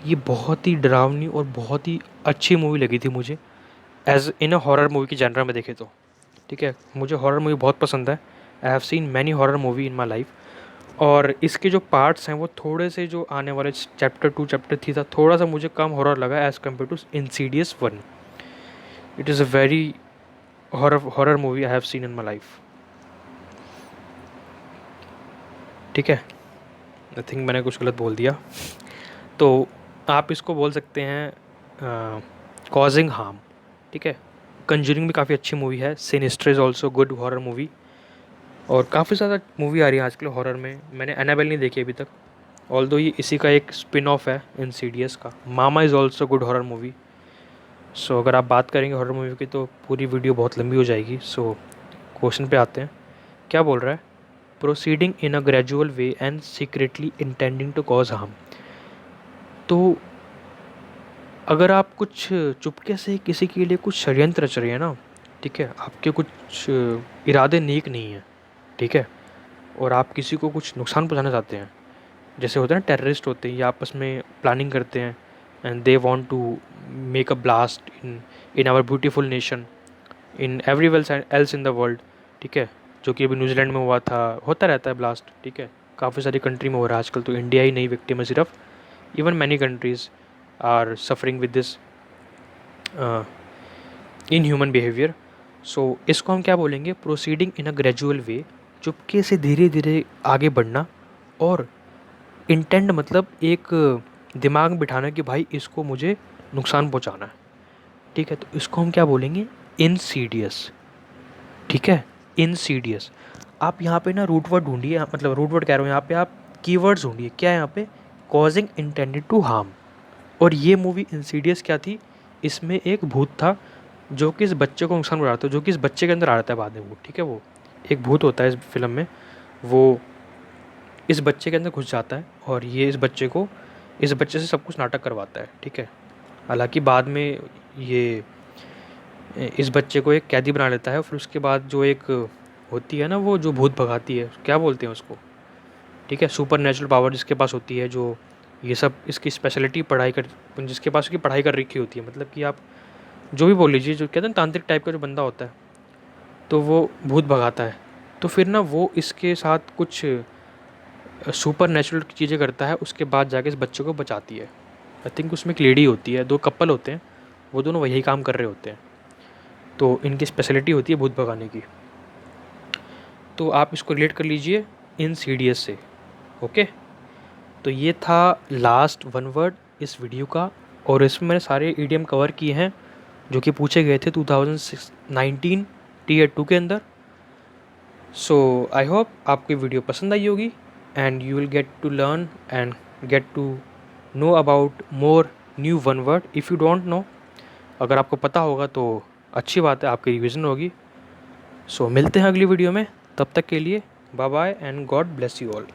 ये बहुत ही डरावनी और बहुत ही अच्छी मूवी लगी थी मुझे, as in a horror movie की जनर में देखे तो, ठीक है। मुझे हॉरर मूवी बहुत पसंद है, आई have seen many horror movie in my life. और इसके जो पार्ट्स हैं वो थोड़े से, जो आने वाले चैप्टर 2 चैप्टर 3 था, थोड़ा सा मुझे कम हॉरर लगा as compare to Insidious 1। It is a very horror movie I have seen in my life. ठीक है, आई थिंक मैंने कुछ गलत बोल दिया। तो आप इसको बोल सकते हैं कॉजिंग हार्म। ठीक है, कंजरिंग भी काफ़ी अच्छी मूवी है, sinister is also good horror movie, और काफ़ी ज़्यादा मूवी आ रही है आजकल हॉरर में। मैंने एनाबेल नहीं देखी अभी तक, ऑल्दो ये इसी का एक स्पिन ऑफ है इंसीडियस का। Mama is also good horror movie. So अगर आप बात करेंगे हॉरर मूवी की तो पूरी वीडियो बहुत लंबी हो जाएगी। सो क्वेश्चन पे आते हैं, क्या बोल रहा है, proceeding in a gradual way and secretly intending to cause harm. तो अगर आप कुछ चुपके से किसी के लिए कुछ षड्यंत्र रच रहे हैं ना, ठीक है, आपके कुछ इरादे नेक नहीं हैं, ठीक है, और आप किसी को कुछ नुकसान पहुंचाना चाहते हैं, जैसे होते हैं ना टेररिस्ट होते हैं, ये आपस में प्लानिंग करते हैं and they want to make a blast in in our beautiful nation, in everywhere else in the world. ठीक है, जो कि अभी न्यूजीलैंड में हुआ था, होता रहता है ब्लास्ट। ठीक है, काफ़ी सारी कंट्री में हो रहा है आजकल, तो इंडिया ही नहीं विक्टिम है सिर्फ, even many countries are suffering with this inhuman behaviour. So इसको हम क्या बोलेंगे, प्रोसीडिंग इन अ ग्रेजुअल वे, चुपके से धीरे धीरे आगे बढ़ना, और इंटेंड मतलब एक दिमाग में बिठाना कि भाई इसको मुझे नुकसान पहुंचाना है। ठीक है, तो इसको हम क्या बोलेंगे, इनसीडियस। ठीक है, इनसीडियस। आप यहाँ पे ना रूट वर्ड ढूंढिए, मतलब रूट वर्ड कह रहा हूँ, यहाँ पे आप कीवर्ड्स ढूंढिए, क्या है यहाँ पे, कॉजिंग इंटेंडेड टू हार्म। और ये मूवी इंसीडियस क्या थी, इसमें एक भूत था जो कि इस बच्चे को नुकसान पहुंचा रहा था, जो कि इस बच्चे के अंदर आ जाता है बाद में भूत। ठीक है, वो एक भूत होता है इस फिल्म में, वो इस बच्चे के अंदर घुस जाता है और ये इस बच्चे से सब कुछ नाटक करवाता है। ठीक है, हालांकि बाद में ये इस बच्चे को एक कैदी बना लेता है, फिर उसके बाद जो एक होती है ना, वो जो भूत भगाती है, क्या बोलते हैं उसको, ठीक है, सुपर नेचुरल पावर जिसके पास होती है, जो ये सब इसकी स्पेशलिटी पढ़ाई कर, जिसके पास उसकी पढ़ाई कर रखी होती है, मतलब कि आप जो भी बोल लीजिए, जो कहते हैं तांत्रिक टाइप का जो बंदा होता है, तो वो भूत भगाता है। तो फिर ना वो इसके साथ कुछ सुपर नेचुरल चीज़ें करता है, उसके बाद जाके इस बच्चे को बचाती है। आई थिंक उसमें एक लेडी होती है, दो कपल होते हैं, वो दोनों वही काम कर रहे होते हैं, तो इनकी स्पेशलिटी होती है भूत भगाने की। तो आप इसको रिलेट कर लीजिए इनसीडियस से। ओके, तो ये था लास्ट वन वर्ड इस वीडियो का, और इसमें मैंने सारे ईडियम कवर किए हैं जो कि पूछे गए थे 2019 Tier 2 के अंदर। सो आई होप आपको ये वीडियो पसंद आई होगी, and you will get to learn and get to know about more new one word if you don't know. अगर आपको पता होगा तो अच्छी बात है, आपकी रिविज़न होगी। सो मिलते हैं अगली वीडियो में, तब तक के लिए bye bye and God bless you all.